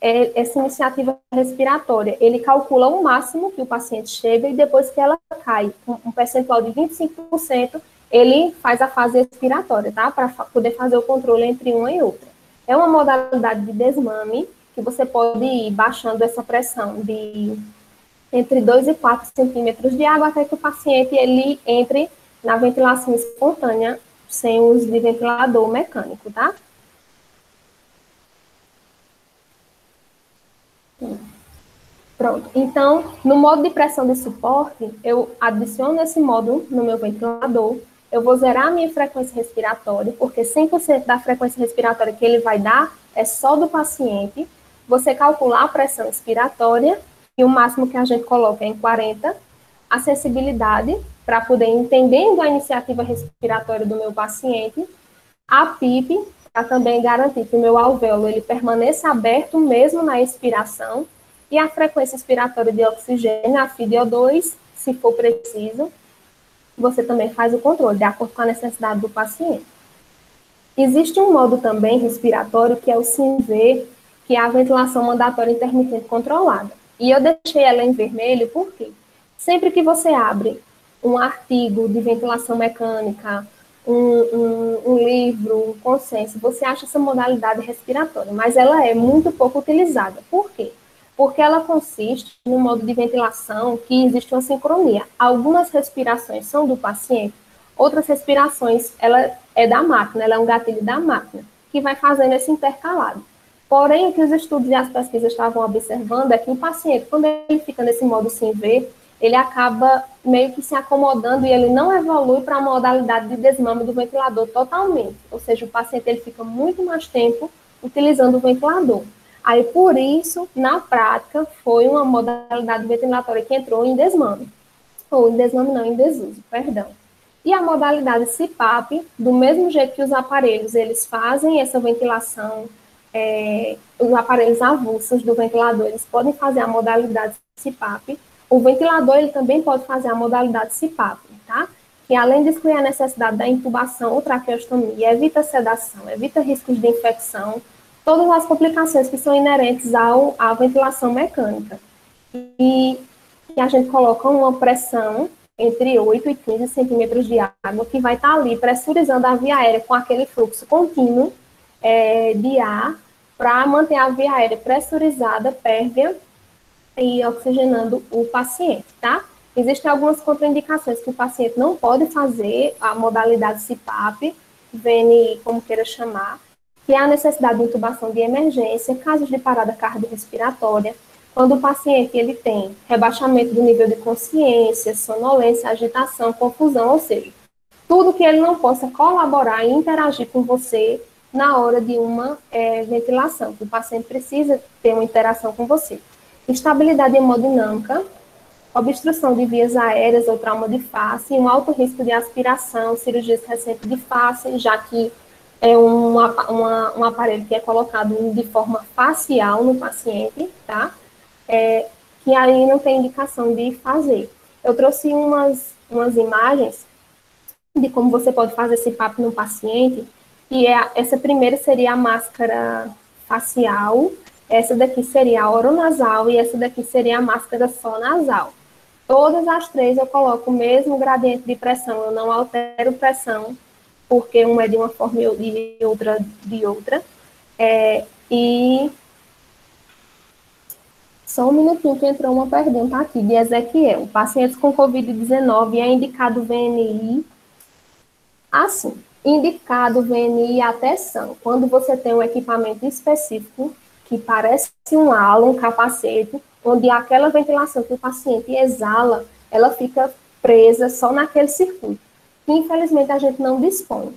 Speaker 2: essa iniciativa respiratória, ele calcula o máximo que o paciente chega e depois que ela cai, um percentual de 25%, ele faz a fase expiratória, tá? Para poder fazer o controle entre uma e outra. É uma modalidade de desmame que você pode ir baixando essa pressão de entre 2 e 4 centímetros de água até que o paciente ele entre na ventilação espontânea sem uso de ventilador mecânico, tá? Pronto. Então, no modo de pressão de suporte, eu adiciono esse modo no meu ventilador, eu vou zerar a minha frequência respiratória, porque 100% da frequência respiratória que ele vai dar é só do paciente. Você calcular a pressão expiratória, e o máximo que a gente coloca é em 40, a sensibilidade, para poder entendendo a iniciativa respiratória do meu paciente, a PIP, para também garantir que o meu alvéolo ele permaneça aberto mesmo na expiração, e a frequência expiratória de oxigênio, a FiO2, se for preciso, você também faz o controle, de acordo com a necessidade do paciente. Existe um modo também respiratório, que é o SINV, que é a ventilação mandatória intermitente controlada. E eu deixei ela em vermelho porque sempre que você abre um artigo de ventilação mecânica, um livro, um consenso, você acha essa modalidade respiratória, mas ela é muito pouco utilizada. Por quê? Porque ela consiste no modo de ventilação que existe uma sincronia. Algumas respirações são do paciente, outras respirações ela é da máquina, ela é um gatilho da máquina, que vai fazendo esse intercalado. Porém, o que os estudos e as pesquisas estavam observando é que o paciente, quando ele fica nesse modo sem ver, ele acaba meio que se acomodando e ele não evolui para a modalidade de desmame do ventilador totalmente. Ou seja, o paciente ele fica muito mais tempo utilizando o ventilador. Aí, por isso, na prática, foi uma modalidade ventilatória que entrou em desmame. Ou em desmame não, em desuso, perdão. E a modalidade CPAP, do mesmo jeito que os aparelhos, eles fazem essa ventilação, os aparelhos avulsos do ventilador, eles podem fazer a modalidade CPAP. O ventilador, ele também pode fazer a modalidade CPAP, tá? Que além de excluir a necessidade da intubação ou traqueostomia, evita sedação, evita riscos de infecção, todas as complicações que são inerentes à ventilação mecânica. E que a gente coloca uma pressão entre 8 e 15 centímetros de água, que vai estar ali pressurizando a via aérea com aquele fluxo contínuo de ar, para manter a via aérea pressurizada, pérvia, e oxigenando o paciente, tá? Existem algumas contraindicações que o paciente não pode fazer a modalidade CPAP, VNI, como queira chamar, que é a necessidade de intubação de emergência, casos de parada cardiorrespiratória, quando o paciente ele tem rebaixamento do nível de consciência, sonolência, agitação, confusão, ou seja, tudo que ele não possa colaborar e interagir com você na hora de uma ventilação, que o paciente precisa ter uma interação com você. Estabilidade hemodinâmica, obstrução de vias aéreas ou trauma de face, um alto risco de aspiração, cirurgias recentes de face, já que é um aparelho que é colocado de forma facial no paciente, tá? Que aí não tem indicação de fazer. Eu trouxe umas imagens de como você pode fazer esse papo no paciente, e essa primeira seria a máscara facial, essa daqui seria a oronasal e essa daqui seria a máscara só nasal. Todas as três eu coloco o mesmo gradiente de pressão, eu não altero pressão, porque uma é de uma forma e outra de outra. E só um minutinho que entrou uma pergunta aqui de Ezequiel. Pacientes com Covid-19 é indicado VNI? Assim, indicado VNI até são. Quando você tem um equipamento específico, que parece um halo, um capacete, onde aquela ventilação que o paciente exala, ela fica presa só naquele circuito. Que, infelizmente, a gente não dispõe.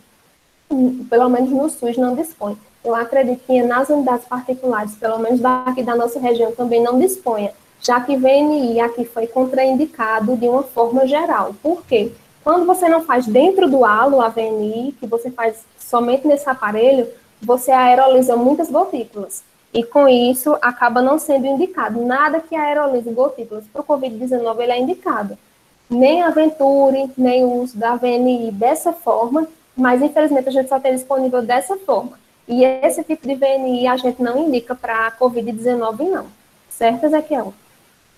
Speaker 2: Pelo menos no SUS não dispõe. Eu acredito que nas unidades particulares, pelo menos daqui da nossa região, também não disponha, já que VNI aqui foi contraindicado de uma forma geral. Por quê? Quando você não faz dentro do halo a VNI, que você faz somente nesse aparelho, você aeroliza muitas gotículas. E com isso, acaba não sendo indicado. Nada que aerolize gotículas para o Covid-19 ele é indicado. Nem a Venturi, nem o uso da VNI dessa forma, mas infelizmente a gente só tem disponível dessa forma. E esse tipo de VNI a gente não indica para a Covid-19, não. Certo, Ezequiel?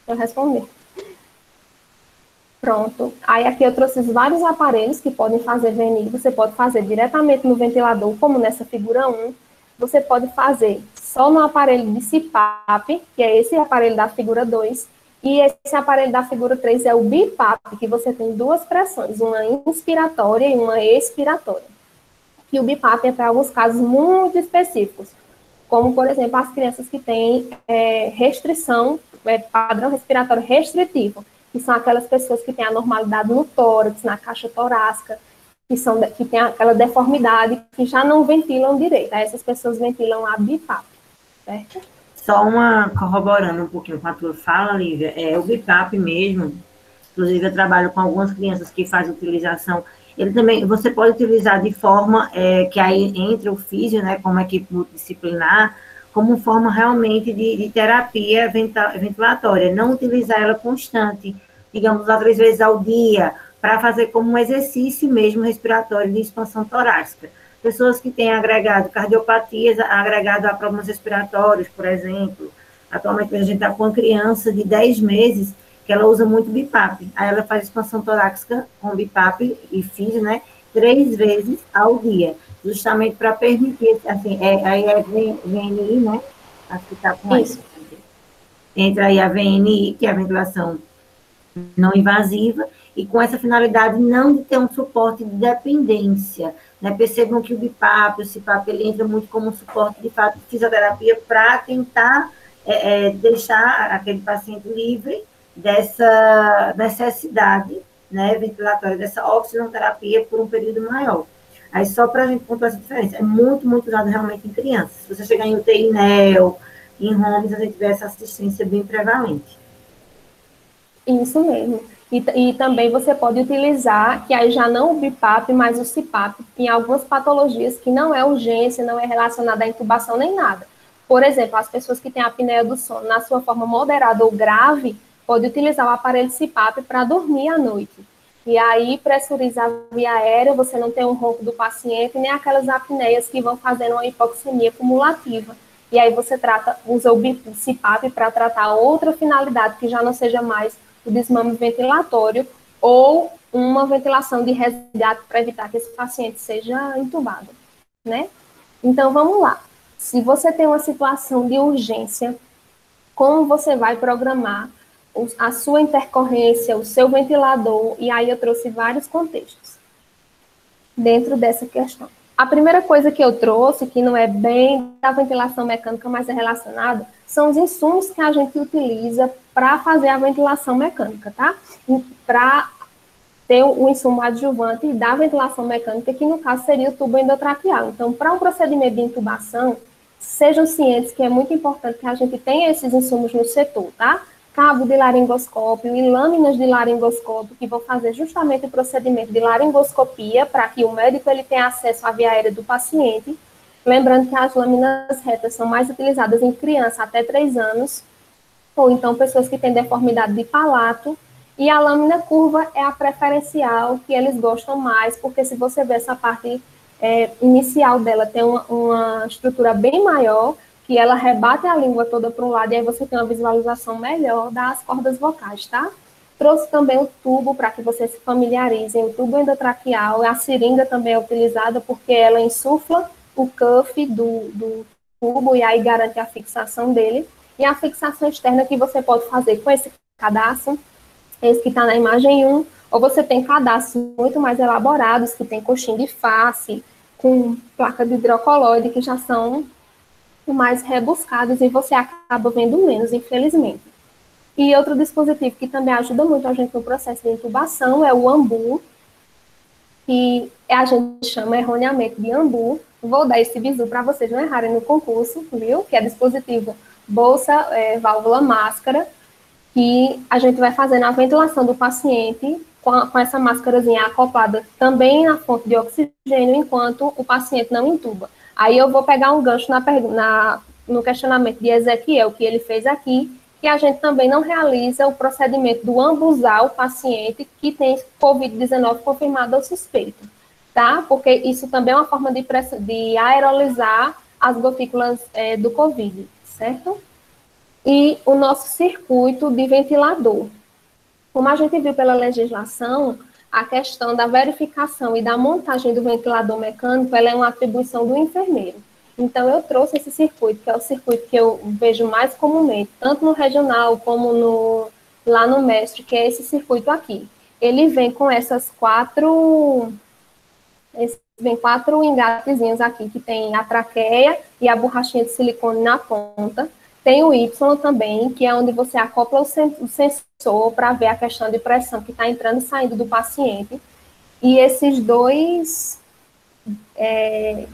Speaker 2: Eu responder. Pronto. Aí aqui eu trouxe vários aparelhos que podem fazer VNI. Você pode fazer diretamente no ventilador, como nessa figura 1. Você pode fazer só no aparelho de CPAP, que é esse aparelho da figura 2, e esse aparelho da figura 3 é o BiPAP, que você tem duas pressões, uma inspiratória e uma expiratória. E o BiPAP é para alguns casos muito específicos, como, por exemplo, as crianças que têm restrição, padrão respiratório restritivo, que são aquelas pessoas que têm anormalidade no tórax, na caixa torácica, que tem aquela deformidade, que já não ventilam direito. Aí essas pessoas ventilam a BiPAP, certo?
Speaker 1: Só corroborando um pouquinho com a tua fala, Lívia, o BiPAP mesmo, inclusive eu trabalho com algumas crianças que fazem utilização, ele também, você pode utilizar de forma que aí entra o físio, né, como equipe multidisciplinar, como forma realmente de terapia ventilatória, não utilizar ela constante, digamos, 3 vezes ao dia, para fazer como um exercício mesmo respiratório de expansão torácica. Pessoas que têm agregado cardiopatias, agregado a problemas respiratórios, por exemplo. Atualmente a gente está com uma criança de 10 meses que ela usa muito BiPAP. Aí ela faz expansão torácica com BiPAP e físio, né? 3 vezes ao dia, justamente para permitir, assim, aí é VNI, né? Acho que está com isso. Entra aí a VNI, que é a ventilação não invasiva, e com essa finalidade não de ter um suporte de dependência, né? Percebam que o BiPAP, o CPAP, ele entra muito como um suporte, de fato, de fisioterapia para tentar deixar aquele paciente livre dessa necessidade, né, ventilatória, dessa oxigenoterapia por um período maior. Aí, só para a gente pontuar essa diferença, é muito, muito usado realmente em crianças. Se você chegar em UTI NEL, em homes, a gente vê essa assistência bem prevalente.
Speaker 2: Isso mesmo. E também você pode utilizar, que aí já não o BiPAP, mas o CPAP, em algumas patologias que não é urgência, não é relacionada à intubação nem nada. Por exemplo, as pessoas que têm apneia do sono na sua forma moderada ou grave, pode utilizar o aparelho CPAP para dormir à noite. E aí pressuriza a via aérea, você não tem um ronco do paciente, nem aquelas apneias que vão fazendo uma hipoxemia cumulativa. E aí você usa o CPAP para tratar outra finalidade, que já não seja mais o desmame ventilatório ou uma ventilação de resgate para evitar que esse paciente seja entubado, né? Então, vamos lá. Se você tem uma situação de urgência, como você vai programar a sua intercorrência, o seu ventilador, e aí eu trouxe vários contextos dentro dessa questão. A primeira coisa que eu trouxe, que não é bem da ventilação mecânica, mas é relacionado, são os insumos que a gente utiliza para fazer a ventilação mecânica, tá? Para ter o insumo adjuvante da ventilação mecânica, que no caso seria o tubo endotraqueal. Então, para um procedimento de intubação, sejam cientes que é muito importante que a gente tenha esses insumos no setor, tá? Cabo de laringoscópio e lâminas de laringoscópio, que vão fazer justamente o procedimento de laringoscopia, para que o médico ele tenha acesso à via aérea do paciente. Lembrando que as lâminas retas são mais utilizadas em crianças até 3 anos, ou então pessoas que têm deformidade de palato. E a lâmina curva é a preferencial, que eles gostam mais, porque se você ver essa parte inicial dela, tem uma estrutura bem maior, que ela rebate a língua toda para um lado, e aí você tem uma visualização melhor das cordas vocais, tá? Trouxe também o tubo, para que vocês se familiarizem, o tubo endotraqueal, a seringa também é utilizada, porque ela insufla o cuff do tubo, e aí garante a fixação dele. E a fixação externa que você pode fazer com esse cadastro, esse que está na imagem 1, ou você tem cadastros muito mais elaborados, que tem coxim de face, com placa de hidrocoloide, que já são mais rebuscados e você acaba vendo menos, infelizmente. E outro dispositivo que também ajuda muito a gente no processo de intubação é o ambu, que a gente chama erroneamente de ambu. Vou dar esse bizu para vocês não errarem no concurso, viu? Que é dispositivo bolsa, válvula, máscara, que a gente vai fazer na ventilação do paciente com essa máscarazinha acoplada também na fonte de oxigênio, enquanto o paciente não intuba. Aí eu vou pegar um gancho no questionamento de Ezequiel, que ele fez aqui, que a gente também não realiza o procedimento do ambusar o paciente que tem COVID-19 confirmado ou suspeito, tá? Porque isso também é uma forma de aerolizar as gotículas do COVID, certo? E o nosso circuito de ventilador. Como a gente viu pela legislação, a questão da verificação e da montagem do ventilador mecânico, ela é uma atribuição do enfermeiro. Então, eu trouxe esse circuito, que é o circuito que eu vejo mais comumente, tanto no regional como lá no mestre, que é esse circuito aqui. Ele vem com essas quatro engatezinhos aqui, que tem a traqueia e a borrachinha de silicone na ponta. Tem o Y também, que é onde você acopla o sensor para ver a questão de pressão que está entrando e saindo do paciente. E esses dois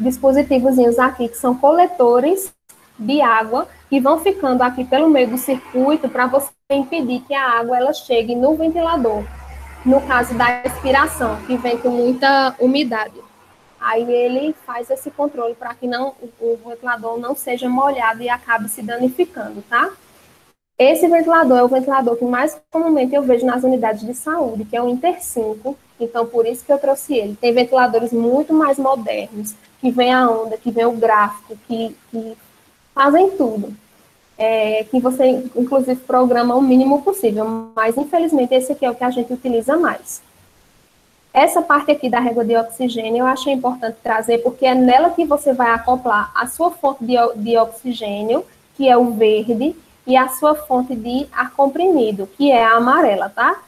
Speaker 2: dispositivozinhos aqui, que são coletores de água, que vão ficando aqui pelo meio do circuito para você impedir que a água ela chegue no ventilador. No caso da expiração, que vem com muita umidade. Aí ele faz esse controle para que o ventilador não seja molhado e acabe se danificando, tá? Esse ventilador é o ventilador que mais comumente eu vejo nas unidades de saúde, que é o Inter 5, então por isso que eu trouxe ele. Tem ventiladores muito mais modernos, que vem a onda, que vem o gráfico, que fazem tudo. Que você, inclusive, programa o mínimo possível, mas infelizmente esse aqui é o que a gente utiliza mais. Essa parte aqui da régua de oxigênio eu achei importante trazer, porque é nela que você vai acoplar a sua fonte de oxigênio, que é o verde, e a sua fonte de ar comprimido, que é a amarela, tá?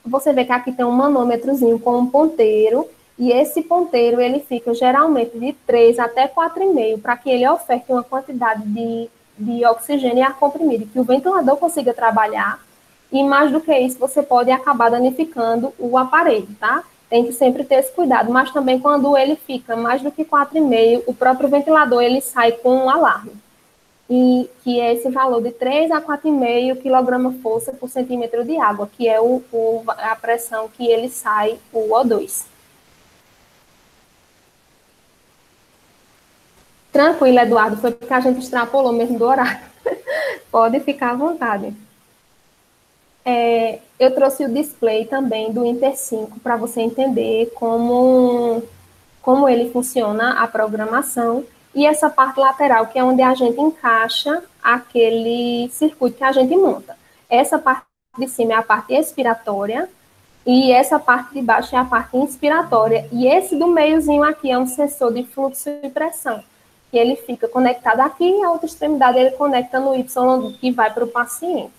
Speaker 2: Você vê que aqui tem um manômetrozinho com um ponteiro, e esse ponteiro, ele fica geralmente de 3 até 4,5, para que ele oferte uma quantidade de oxigênio e ar comprimido, que o ventilador consiga trabalhar. E mais do que isso, você pode acabar danificando o aparelho, tá? Tem que sempre ter esse cuidado, mas também quando ele fica mais do que 4,5, o próprio ventilador, ele sai com um alarme. E que é esse valor de 3 a 4,5 kg-força por centímetro de água, que é a pressão que ele sai, o O2. Tranquilo, Eduardo, foi porque a gente extrapolou mesmo do horário. Pode ficar à vontade. Eu trouxe o display também do Inter 5 para você entender como ele funciona, a programação, e essa parte lateral, que é onde a gente encaixa aquele circuito que a gente monta. Essa parte de cima é a parte expiratória, e essa parte de baixo é a parte inspiratória. E esse do meiozinho aqui é um sensor de fluxo e pressão. E ele fica conectado aqui, e a outra extremidade ele conecta no Y, que vai para o paciente.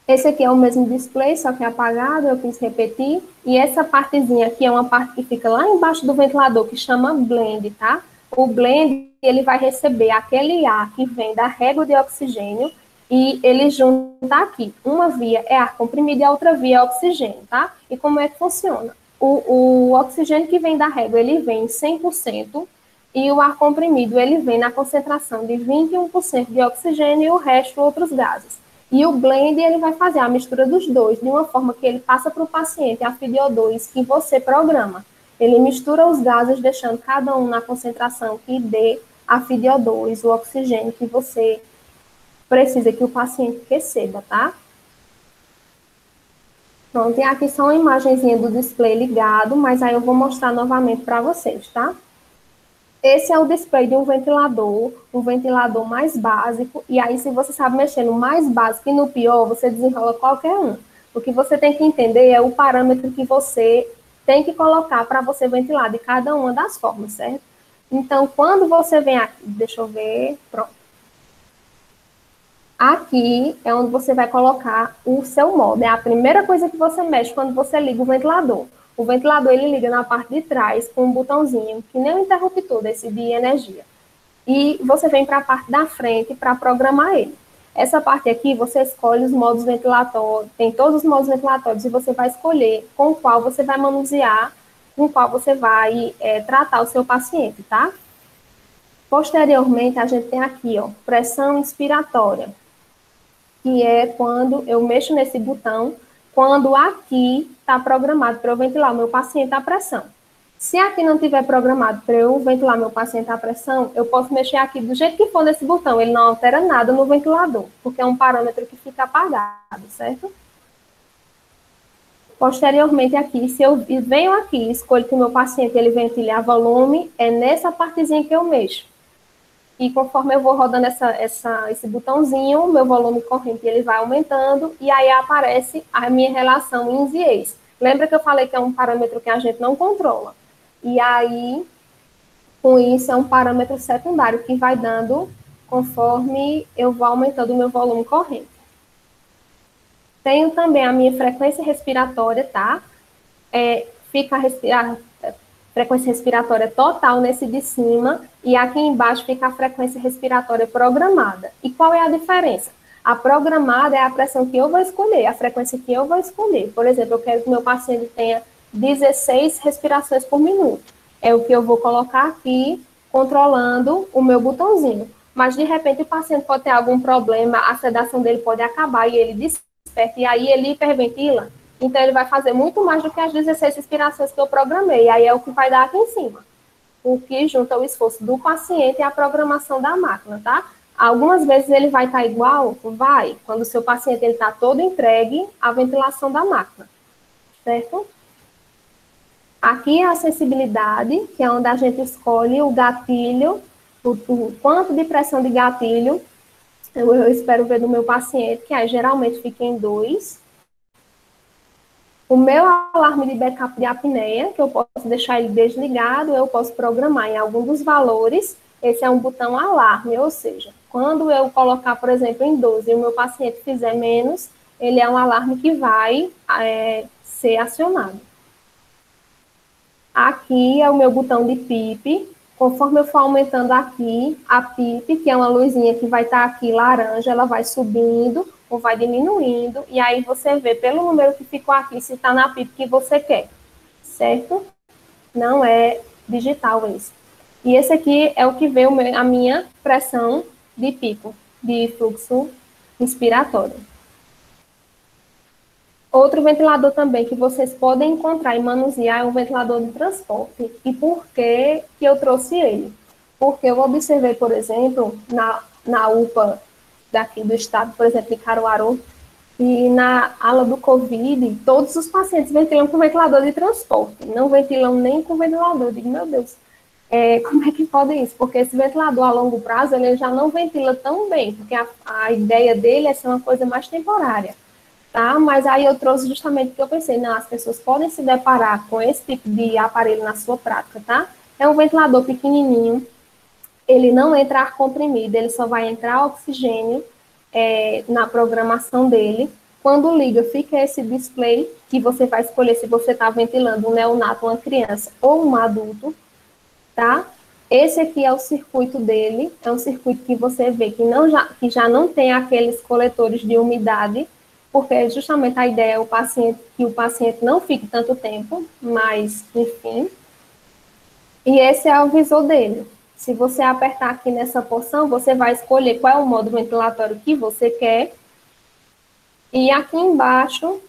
Speaker 2: Esse aqui é o mesmo display, só que é apagado, eu quis repetir. E essa partezinha aqui é uma parte que fica lá embaixo do ventilador, que chama blend, tá? O blend, ele vai receber aquele ar que vem da régua de oxigênio e ele junta aqui. Uma via é ar comprimido e a outra via é oxigênio, tá? E como é que funciona? O oxigênio que vem da régua, ele vem em 100%, e o ar comprimido, ele vem na concentração de 21% de oxigênio e o resto outros gases. E o blend, ele vai fazer a mistura dos dois, de uma forma que ele passa para o paciente a FiDO2 que você programa. Ele mistura os gases, deixando cada um na concentração que dê a FiDO2, o oxigênio que você precisa que o paciente receba, tá? Pronto, e aqui só uma imagenzinha do display ligado, mas aí eu vou mostrar novamente para vocês, tá? Esse é o display de um ventilador mais básico, e aí se você sabe mexer no mais básico e no pior, você desenrola qualquer um. O que você tem que entender é o parâmetro que você tem que colocar para você ventilar de cada uma das formas, certo? Então, quando você vem aqui, deixa eu ver, pronto. Aqui é onde você vai colocar o seu modo, é a primeira coisa que você mexe quando você liga o ventilador. O ventilador, ele liga na parte de trás com um botãozinho, que nem um interruptor desse de energia. E você vem para a parte da frente para programar ele. Essa parte aqui, você escolhe os modos ventilatórios, tem todos os modos ventilatórios, e você vai escolher com qual você vai manusear, com qual você vai tratar o seu paciente, tá? Posteriormente, a gente tem aqui, ó, pressão inspiratória, que é quando eu mexo nesse botão, quando aqui está programado para eu ventilar o meu paciente à pressão. Se aqui não tiver programado para eu ventilar meu paciente à pressão, eu posso mexer aqui do jeito que for nesse botão, ele não altera nada no ventilador, porque é um parâmetro que fica apagado, certo? Posteriormente aqui, se eu venho aqui e escolho que o meu paciente ele ventile a volume, é nessa partezinha que eu mexo. E conforme eu vou rodando esse botãozinho, o meu volume corrente ele vai aumentando, e aí aparece a minha relação ins e ex. Lembra que eu falei que é um parâmetro que a gente não controla? E aí, com isso, é um parâmetro secundário que vai dando conforme eu vou aumentando o meu volume corrente. Tenho também a minha frequência respiratória, tá? Fica a frequência respiratória total nesse de cima, e aqui embaixo fica a frequência respiratória programada. E qual é a diferença? A programada é a pressão que eu vou escolher, a frequência que eu vou escolher. Por exemplo, eu quero que o meu paciente tenha 16 respirações por minuto. É o que eu vou colocar aqui, controlando o meu botãozinho. Mas, de repente, o paciente pode ter algum problema, a sedação dele pode acabar e ele desperta, e aí ele hiperventila. Então, ele vai fazer muito mais do que as 16 respirações que eu programei. Aí é o que vai dar aqui em cima. O que junta o esforço do paciente e a programação da máquina, tá? Algumas vezes ele vai estar igual? Vai. Quando o seu paciente está todo entregue à ventilação da máquina. Certo? Aqui é a sensibilidade, que é onde a gente escolhe o gatilho, o quanto de pressão de gatilho eu espero ver do meu paciente, que aí geralmente fica em 2. O meu alarme de backup de apneia, que eu posso deixar ele desligado, eu posso programar em algum dos valores. Esse é um botão alarme, ou seja, quando eu colocar, por exemplo, em 12 e o meu paciente fizer menos, ele é um alarme que vai ser acionado. Aqui é o meu botão de PIP. Conforme eu for aumentando aqui, a PIP, que é uma luzinha que vai estar aqui laranja, ela vai subindo ou vai diminuindo, e aí você vê pelo número que ficou aqui se está na PIP que você quer, certo? Não é digital esse. E esse aqui é o que vê a minha pressão de pico, de fluxo inspiratório. Outro ventilador também que vocês podem encontrar e manusear é um ventilador de transporte. E por que eu trouxe ele? Porque eu observei, por exemplo, na UPA daqui do estado, por exemplo, de Caruaru, e na ala do Covid, todos os pacientes ventilam com ventilador de transporte, não ventilam nem com ventilador. Eu digo, meu Deus, Como é que pode isso? Porque esse ventilador a longo prazo, ele já não ventila tão bem, porque a ideia dele é ser uma coisa mais temporária, tá? Mas aí eu trouxe justamente porque eu pensei, não, as pessoas podem se deparar com esse tipo de aparelho na sua prática, tá? É um ventilador pequenininho, ele não entra ar comprimido, ele só vai entrar oxigênio na programação dele. Quando liga, fica esse display que você vai escolher se você está ventilando um neonato, uma criança ou um adulto, tá? Esse aqui é o circuito dele, é um circuito que você vê que já não tem aqueles coletores de umidade, porque justamente a ideia é que o paciente não fique tanto tempo, mas, enfim. E esse é o visor dele. Se você apertar aqui nessa porção, você vai escolher qual é o modo ventilatório que você quer. E aqui embaixo,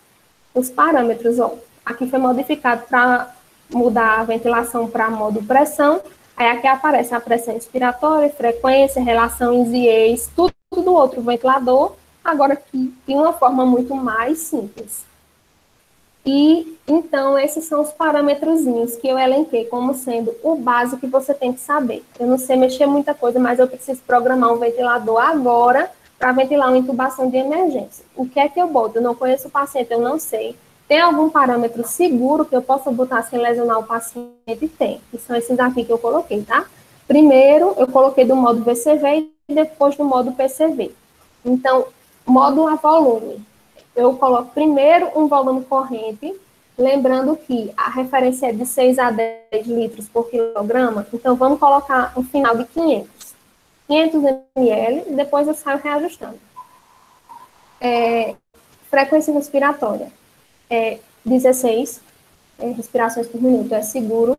Speaker 2: os parâmetros. Ó. Aqui foi modificado para mudar a ventilação para modo pressão. Aí aqui aparece a pressão inspiratória, frequência, relação ISIEs, tudo do outro ventilador, agora aqui de uma forma muito mais simples. E, então, esses são os parâmetrozinhos que eu elenquei como sendo o básico que você tem que saber. Eu não sei mexer muita coisa, mas eu preciso programar um ventilador agora para ventilar uma intubação de emergência. O que é que eu boto? Eu não conheço o paciente, eu não sei. Tem algum parâmetro seguro que eu possa botar sem lesionar o paciente? Tem, que são esses aqui que eu coloquei, tá? Primeiro, eu coloquei do modo VCV e depois do modo PCV. Então, modo a volume. Eu coloco primeiro um volume corrente, lembrando que a referência é de 6 a 10 litros por quilograma, então vamos colocar um final de 500 ml, e depois eu saio reajustando. Frequência respiratória, 16 respirações por minuto, é seguro.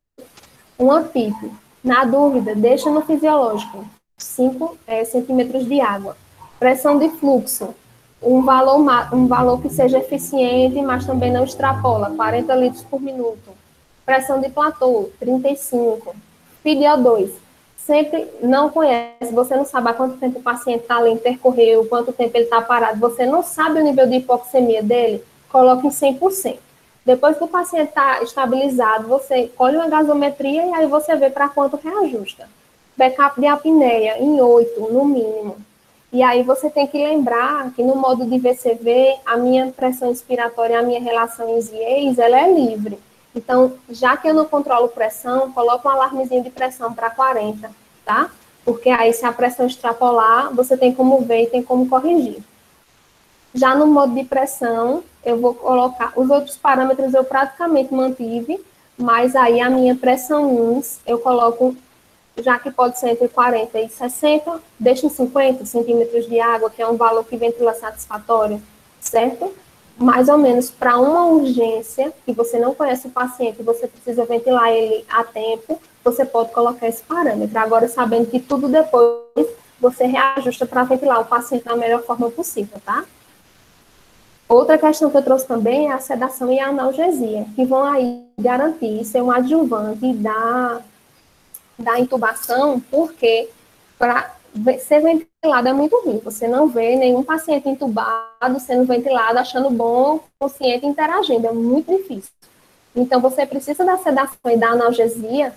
Speaker 2: Uma PIP, na dúvida, deixa no fisiológico, 5 centímetros de água. Pressão de fluxo, um valor que seja eficiente, mas também não extrapola, 40 litros por minuto. Pressão de platô, 35. PDO2, sempre não conhece, você não sabe há quanto tempo o paciente está ali, percorreu, quanto tempo ele está parado, você não sabe o nível de hipoxemia dele, coloque em 100%. Depois que o paciente está estabilizado, você colhe uma gasometria e aí você vê para quanto reajusta. Backup de apneia, em 8, no mínimo. E aí você tem que lembrar que no modo de VCV, a minha pressão inspiratória, a minha relação ISIEs, ela é livre. Então, já que eu não controlo pressão, coloco um alarmezinho de pressão para 40, tá? Porque aí, se a pressão extrapolar, você tem como ver e tem como corrigir. Já no modo de pressão, eu vou colocar... Os outros parâmetros eu praticamente mantive, mas aí a minha pressão INS, eu coloco... Já que pode ser entre 40 e 60, deixa em 50 centímetros de água, que é um valor que ventila satisfatório, certo? Mais ou menos para uma urgência, que você não conhece o paciente, você precisa ventilar ele a tempo, você pode colocar esse parâmetro. Agora, sabendo que tudo depois, você reajusta para ventilar o paciente da melhor forma possível, tá? Outra questão que eu trouxe também é a sedação e a analgesia, que vão aí garantir ser um adjuvante da intubação, porque para ser ventilado é muito ruim. Você não vê nenhum paciente intubado sendo ventilado, achando bom, consciente, interagindo. É muito difícil. Então, você precisa da sedação e da analgesia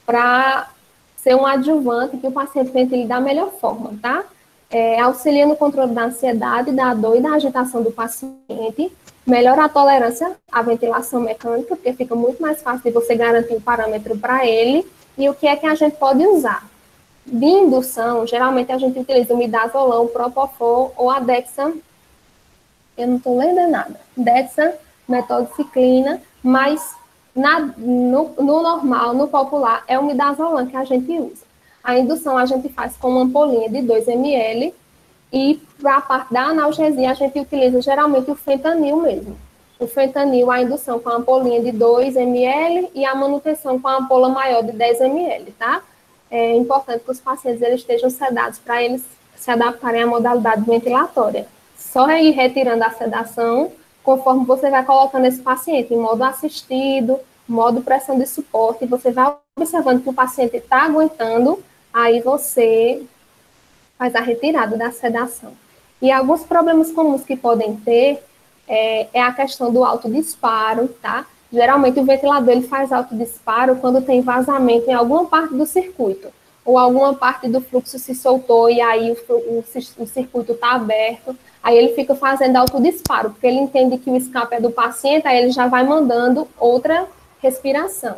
Speaker 2: para ser um adjuvante que o paciente ventile da melhor forma, tá? Auxilia no controle da ansiedade, da dor e da agitação do paciente, melhora a tolerância à ventilação mecânica, porque fica muito mais fácil de você garantir o parâmetro para ele. E o que é que a gente pode usar? De indução, geralmente a gente utiliza o midazolam, o propofol ou a dexa, eu não estou lendo nada, dexa, metodiciclina, mas no normal, no popular, é o midazolam que a gente usa. A indução a gente faz com uma ampolinha de 2 ml e para a parte da analgesia a gente utiliza geralmente o fentanil mesmo. O fentanil, a indução com a ampolinha de 2 ml e a manutenção com a ampola maior de 10 ml, tá? É importante que os pacientes eles estejam sedados para eles se adaptarem à modalidade ventilatória. Só ir retirando a sedação conforme você vai colocando esse paciente em modo assistido, modo pressão de suporte, e você vai observando que o paciente está aguentando, aí você faz a retirada da sedação. E alguns problemas comuns que podem ter é a questão do autodisparo, tá? Geralmente, o ventilador ele faz autodisparo quando tem vazamento em alguma parte do circuito, ou alguma parte do fluxo se soltou e aí o circuito está aberto, aí ele fica fazendo autodisparo, porque ele entende que o escape é do paciente, aí ele já vai mandando outra respiração.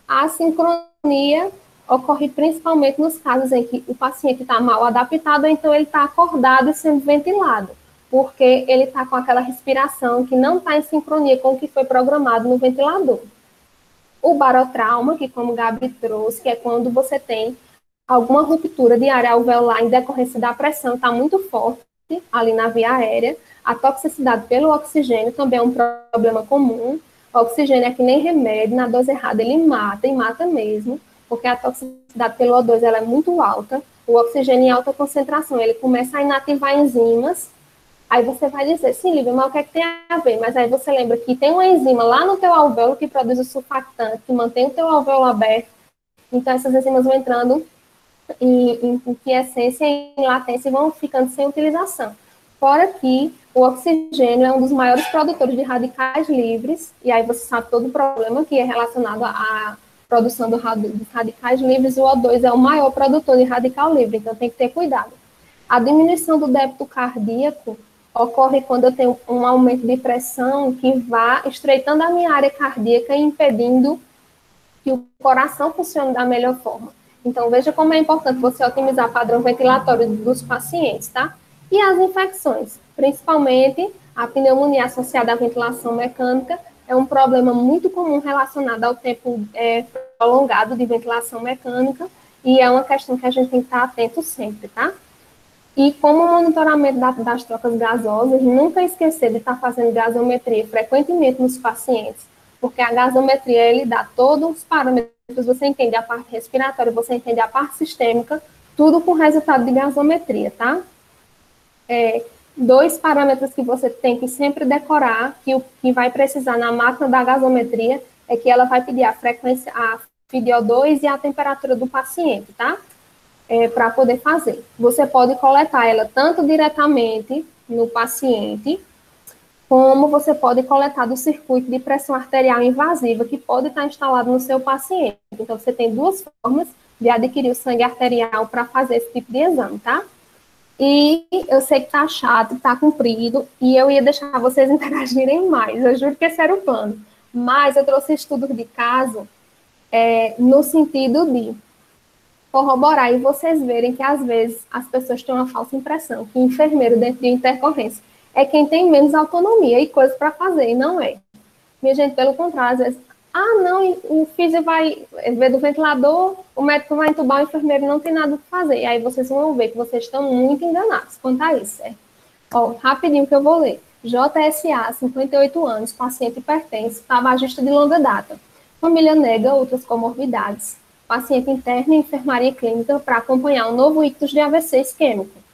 Speaker 2: A assincronia ocorre principalmente nos casos em que o paciente está mal adaptado, ou então ele está acordado e sendo ventilado, porque ele está com aquela respiração que não está em sincronia com o que foi programado no ventilador. O barotrauma, que como o Gabi trouxe, que é quando você tem alguma ruptura de área alveolar em decorrência da pressão, está muito forte ali na via aérea. A toxicidade pelo oxigênio também é um problema comum. O oxigênio é que nem remédio, na dose errada ele mata, e mata mesmo, porque a toxicidade pelo O2 ela é muito alta. O oxigênio em alta concentração, ele começa a inativar enzimas. Aí você vai dizer, sim, Lívia, mas o que é que tem a ver? Mas aí você lembra que tem uma enzima lá no teu alvéolo que produz o surfactante, que mantém o teu alvéolo aberto. Então, essas enzimas vão entrando em quiescência e em latência e vão ficando sem utilização. Fora que o oxigênio é um dos maiores produtores de radicais livres, e aí você sabe todo o problema que é relacionado à produção dos radicais livres, o O2 é o maior produtor de radical livre, então tem que ter cuidado. A diminuição do débito cardíaco ocorre quando eu tenho um aumento de pressão que vá estreitando a minha área cardíaca e impedindo que o coração funcione da melhor forma. Então, veja como é importante você otimizar o padrão ventilatório dos pacientes, tá? E as infecções, principalmente a pneumonia associada à ventilação mecânica, é um problema muito comum relacionado ao tempo prolongado de ventilação mecânica e é uma questão que a gente tem que estar atento sempre, tá? E como o monitoramento das trocas gasosas, nunca esquecer de estar fazendo gasometria frequentemente nos pacientes, porque a gasometria, ele dá todos os parâmetros, você entende a parte respiratória, você entende a parte sistêmica, tudo com resultado de gasometria, tá? Dois parâmetros que você tem que sempre decorar, que o que vai precisar na máquina da gasometria, é que ela vai pedir a frequência, a FiDO2 e a temperatura do paciente, tá? Para poder fazer. Você pode coletar ela tanto diretamente no paciente, como você pode coletar do circuito de pressão arterial invasiva, que pode estar instalado no seu paciente. Então, você tem duas formas de adquirir o sangue arterial para fazer esse tipo de exame, tá? E eu sei que tá chato, tá comprido, e eu ia deixar vocês interagirem mais, eu juro que esse era o plano. Mas eu trouxe estudos de caso no sentido de corroborar e vocês verem que, às vezes, as pessoas têm uma falsa impressão que enfermeiro dentro de intercorrência é quem tem menos autonomia e coisas para fazer, e não é. Minha gente, pelo contrário, às vezes, não, o físio vai ver do ventilador, o médico vai entubar, o enfermeiro não tem nada para fazer. E aí vocês vão ver que vocês estão muito enganados quanto a isso, certo? Rapidinho que eu vou ler. JSA, 58 anos, paciente hipertenso, tabagista de longa data. Família nega outras comorbidades. Paciente interno em enfermaria clínica para acompanhar um novo ictus de AVC isquêmico.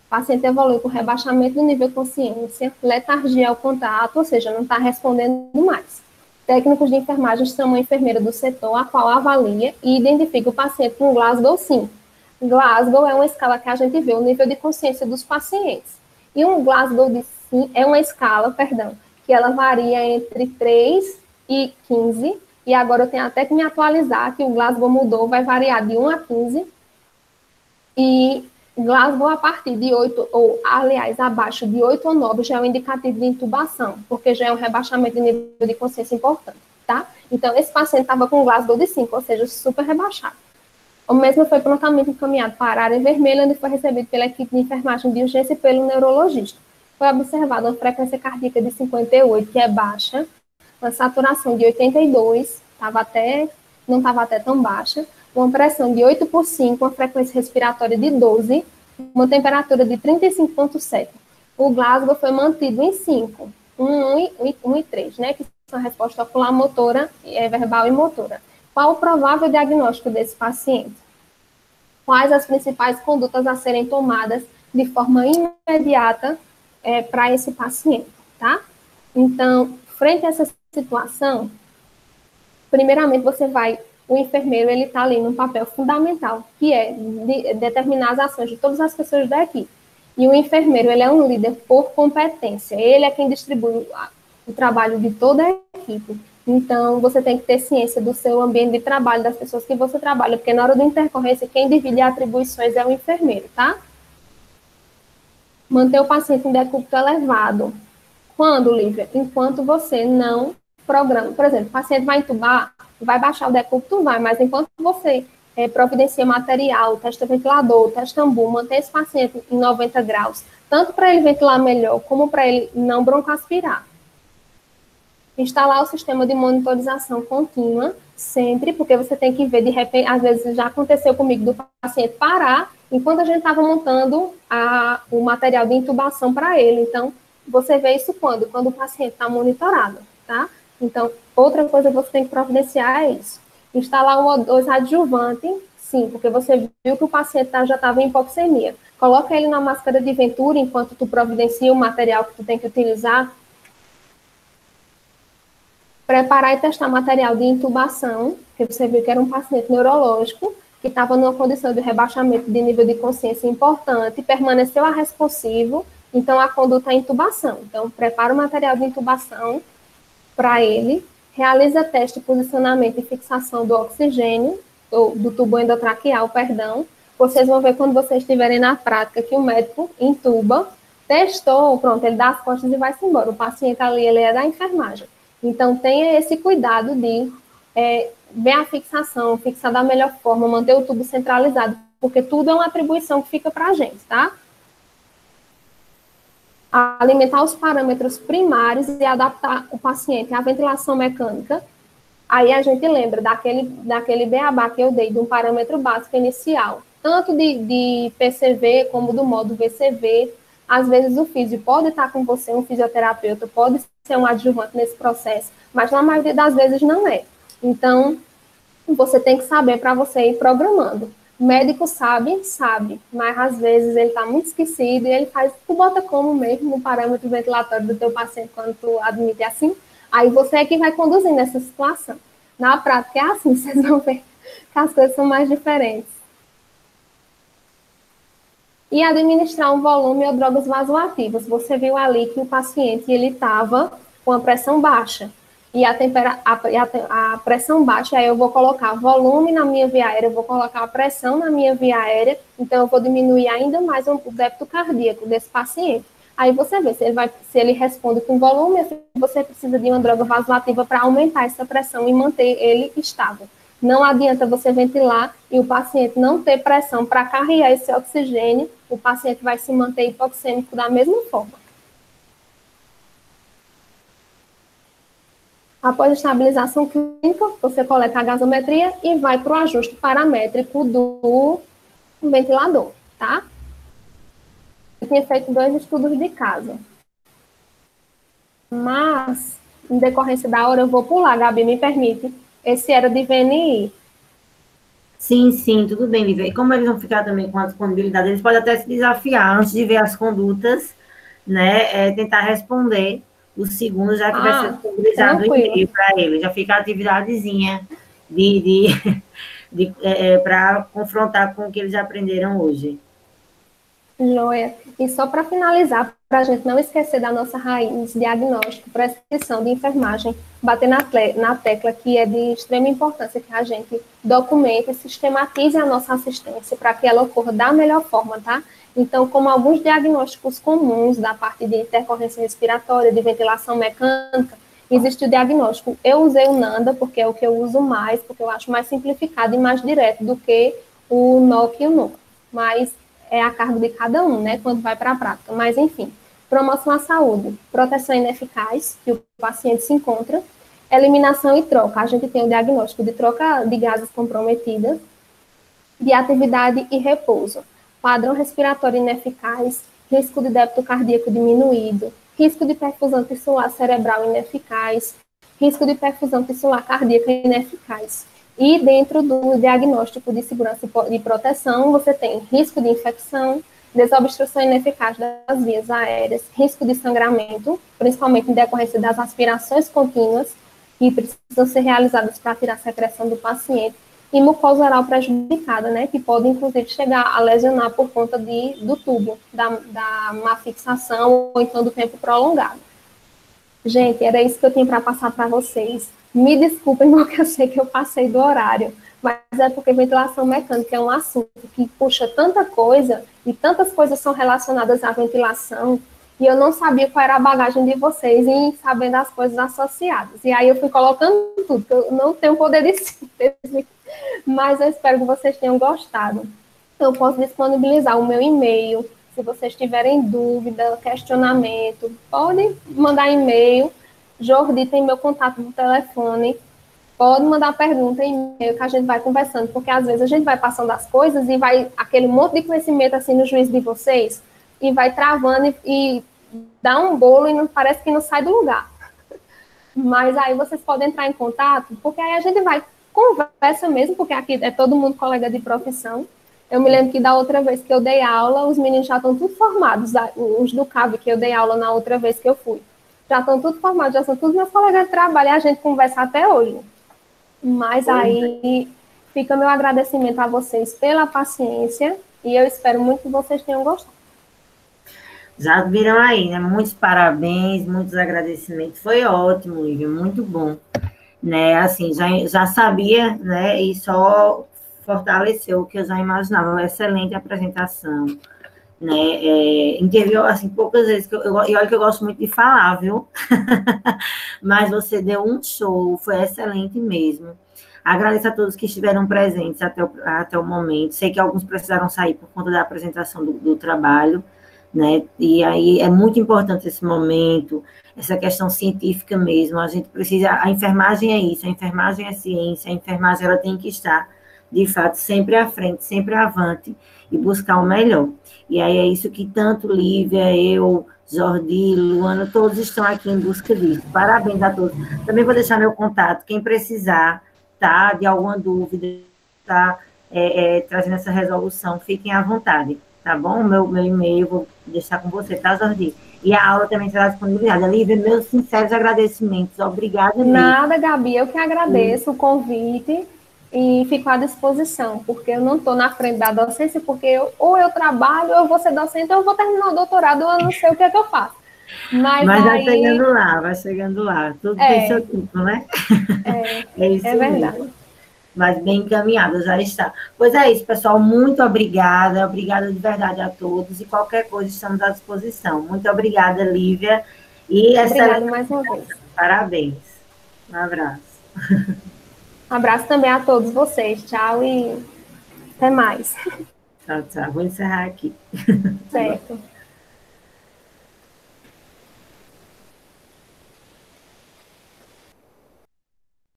Speaker 2: Paciente evolui com rebaixamento do nível de consciência, letargia ao contato, ou seja, não está respondendo mais. Técnicos de enfermagem chamam a enfermeira do setor, a qual avalia e identifica o paciente com Glasgow 5. Glasgow é uma escala que a gente vê o nível de consciência dos pacientes. E um Glasgow de 5 é uma escala, que ela varia entre 3 e 15, e agora eu tenho até que me atualizar, que o Glasgow mudou, vai variar de 1 a 15, e Glasgow a partir de 8, ou aliás, abaixo de 8 ou 9, já é um indicativo de intubação, porque já é um rebaixamento de nível de consciência importante, tá? Então, esse paciente estava com Glasgow de 5, ou seja, super rebaixado. O mesmo foi prontamente encaminhado para a área vermelha, onde foi recebido pela equipe de enfermagem de urgência e pelo neurologista. Foi observada uma frequência cardíaca de 58, que é baixa, uma saturação de 82, não estava até tão baixa, uma pressão de 8 por 5, uma frequência respiratória de 12, uma temperatura de 35,7. O Glasgow foi mantido em 5, 1 e 3, né, que são a resposta ocular motora, verbal e motora. Qual o provável diagnóstico desse paciente? Quais as principais condutas a serem tomadas de forma imediata para esse paciente, tá? Então, frente a essa situação, primeiramente o enfermeiro, ele está ali num papel fundamental, que é determinar as ações de todas as pessoas da equipe. E o enfermeiro, ele é um líder por competência, ele é quem distribui o trabalho de toda a equipe. Então, você tem que ter ciência do seu ambiente de trabalho, das pessoas que você trabalha, porque na hora da intercorrência, quem divide atribuições é o enfermeiro, tá? Manter o paciente em decúbito elevado. Quando, Lívia? Enquanto você não programa. Por exemplo, o paciente vai entubar, vai baixar o decúbito, vai, mas enquanto você providencia material, testa ventilador, testa ambu, mantém esse paciente em 90 graus, tanto para ele ventilar melhor, como para ele não broncoaspirar. Instalar o sistema de monitorização contínua, sempre, porque você tem que ver, de repente, às vezes já aconteceu comigo, do paciente parar, enquanto a gente estava montando o material de intubação para ele. Então, você vê isso quando? Quando o paciente está monitorado, tá? Então, outra coisa que você tem que providenciar é isso. Instalar um O2 adjuvante, sim, porque você viu que o paciente já estava em hipoxemia. Coloca ele na máscara de Venturi enquanto tu providencia o material que tu tem que utilizar. Preparar e testar material de intubação, que você viu que era um paciente neurológico, que estava numa condição de rebaixamento de nível de consciência importante, permaneceu responsivo, então a conduta é intubação. Então, prepara o material de intubação para ele, realiza teste de posicionamento e fixação do oxigênio, do tubo endotraqueal, perdão. Vocês vão ver quando vocês estiverem na prática que o médico intuba, testou, pronto, ele dá as costas e vai-se embora. O paciente ali, ele é da enfermagem. Então, tenha esse cuidado de ver a fixação, fixar da melhor forma, manter o tubo centralizado, porque tudo é uma atribuição que fica para a gente, tá? Alimentar os parâmetros primários e adaptar o paciente à ventilação mecânica. Aí a gente lembra daquele beabá que eu dei, de um parâmetro básico inicial, tanto de PCV como do modo VCV. Às vezes o físio pode estar com você, um fisioterapeuta pode ser um adjuvante nesse processo, mas na maioria das vezes não é. Então, você tem que saber para você ir programando. O médico sabe, mas às vezes ele está muito esquecido e ele tu bota como mesmo no parâmetro ventilatório do teu paciente quando tu admite assim, aí você é que vai conduzindo essa situação. Na prática é assim, vocês vão ver que as coisas são mais diferentes. E administrar um volume ou drogas vasoativas. Você viu ali que o paciente ele estava com a pressão baixa. E a pressão baixa, aí eu vou colocar volume na minha via aérea, eu vou colocar a pressão na minha via aérea, então eu vou diminuir ainda mais o débito cardíaco desse paciente. Aí você vê se ele responde com volume, você precisa de uma droga vasoativa para aumentar essa pressão e manter ele estável. Não adianta você ventilar e o paciente não ter pressão para carregar esse oxigênio, o paciente vai se manter hipoxêmico da mesma forma. Após a estabilização clínica, você coleta a gasometria e vai para o ajuste paramétrico do ventilador, tá? Eu tinha feito 2 estudos de caso. Mas, em decorrência da hora, eu vou pular, Gabi, me permite. Esse era de VNI.
Speaker 1: Sim, tudo bem, Lívia. E como eles vão ficar também com a disponibilidade, eles podem até se desafiar antes de ver as condutas, né? Tentar responder o segundo, já que vai ser disponibilizado o e-mail para ele. Já fica a atividadezinha para confrontar com o que eles aprenderam hoje.
Speaker 2: Joia. E só para finalizar, para a gente não esquecer da nossa raiz, diagnóstico, prescrição de enfermagem, bater na tecla que é de extrema importância que a gente documente e sistematize a nossa assistência para que ela ocorra da melhor forma, tá? Então, como alguns diagnósticos comuns da parte de intercorrência respiratória, de ventilação mecânica, existe o diagnóstico. Eu usei o NANDA, porque é o que eu uso mais, porque eu acho mais simplificado e mais direto do que o NOC e o NOC. Mas é a cargo de cada um, né, quando vai para a prática. Mas, enfim, promoção à saúde, proteção ineficaz, que o paciente se encontra, eliminação e troca. A gente tem o diagnóstico de troca de gases comprometidas, de atividade e repouso, padrão respiratório ineficaz, risco de débito cardíaco diminuído, risco de perfusão tissular cerebral ineficaz, risco de perfusão tissular cardíaca ineficaz. E dentro do diagnóstico de segurança e proteção, você tem risco de infecção, desobstrução ineficaz das vias aéreas, risco de sangramento, principalmente em decorrência das aspirações contínuas, que precisam ser realizadas para tirar a secreção do paciente, e mucosa oral prejudicada, né, que pode, inclusive, chegar a lesionar por conta do tubo, da má fixação ou então do tempo prolongado. Gente, era isso que eu tinha para passar para vocês. Me desculpem, porque eu sei que eu passei do horário, mas é porque ventilação mecânica é um assunto que puxa tanta coisa, e tantas coisas são relacionadas à ventilação, e eu não sabia qual era a bagagem de vocês em saber das coisas associadas. E aí eu fui colocando tudo, que eu não tenho poder de síntese, mas eu espero que vocês tenham gostado. Eu posso disponibilizar o meu e-mail. Se vocês tiverem dúvida, questionamento, podem mandar e-mail. Jordi tem meu contato no telefone. Pode mandar pergunta em e-mail que a gente vai conversando, porque às vezes a gente vai passando as coisas e vai aquele monte de conhecimento assim no juízo de vocês e vai travando e dá um bolo e não parece que não sai do lugar. Mas aí vocês podem entrar em contato, porque aí a gente vai conversa mesmo, porque aqui é todo mundo colega de profissão. Eu me lembro que da outra vez que eu dei aula, os meninos já estão tudo formados, os do CAB que eu dei aula na outra vez que eu fui. Já estão tudo formados, já são todos meus colegas de trabalho e a gente conversa até hoje. Mas aí fica meu agradecimento a vocês pela paciência e eu espero muito que vocês tenham gostado.
Speaker 1: Já viram aí, né? Muitos parabéns, muitos agradecimentos. Foi ótimo, Lívia, muito bom. Né? Assim, já sabia, né? E só fortaleceu o que eu já imaginava. Uma excelente apresentação, né? Interviu, assim, poucas vezes, e olha que eu gosto muito de falar, viu? Mas você deu um show, foi excelente mesmo. Agradeço a todos que estiveram presentes até o momento. Sei que alguns precisaram sair por conta da apresentação do trabalho, né? E aí é muito importante esse momento, essa questão científica mesmo. A gente precisa, a enfermagem é isso, a enfermagem é ciência, a enfermagem ela tem que estar, de fato, sempre à frente, sempre avante e buscar o melhor. E aí é isso que tanto Lívia, eu, Jordi, Luana, todos estão aqui em busca disso. Parabéns a todos. Também vou deixar meu contato, quem precisar, tá, de alguma dúvida, tá, trazendo essa resolução, fiquem à vontade. Tá bom? Meu e-mail vou deixar com você, tá, Jordi? E a aula também será disponibilizada. Lívia, meus sinceros agradecimentos. Obrigada mesmo.
Speaker 2: Nada, Gabi, eu que agradeço o convite e fico à disposição, porque eu não estou na frente da docência, porque ou eu trabalho, ou eu vou ser docente, ou eu vou terminar o doutorado, ou eu não sei o que é que eu faço. Mas aí...
Speaker 1: vai chegando lá. Tudo tem seu tempo, né?
Speaker 2: É isso verdade.
Speaker 1: Mesmo. Mas bem encaminhada, já está. Pois é isso, pessoal, muito obrigada de verdade a todos, e qualquer coisa estamos à disposição. Muito obrigada, Lívia, e
Speaker 2: obrigada mais uma vez.
Speaker 1: Parabéns. Um abraço.
Speaker 2: Um abraço também a todos vocês, tchau e até mais.
Speaker 1: Tchau, tchau. Vou encerrar aqui.
Speaker 2: Certo.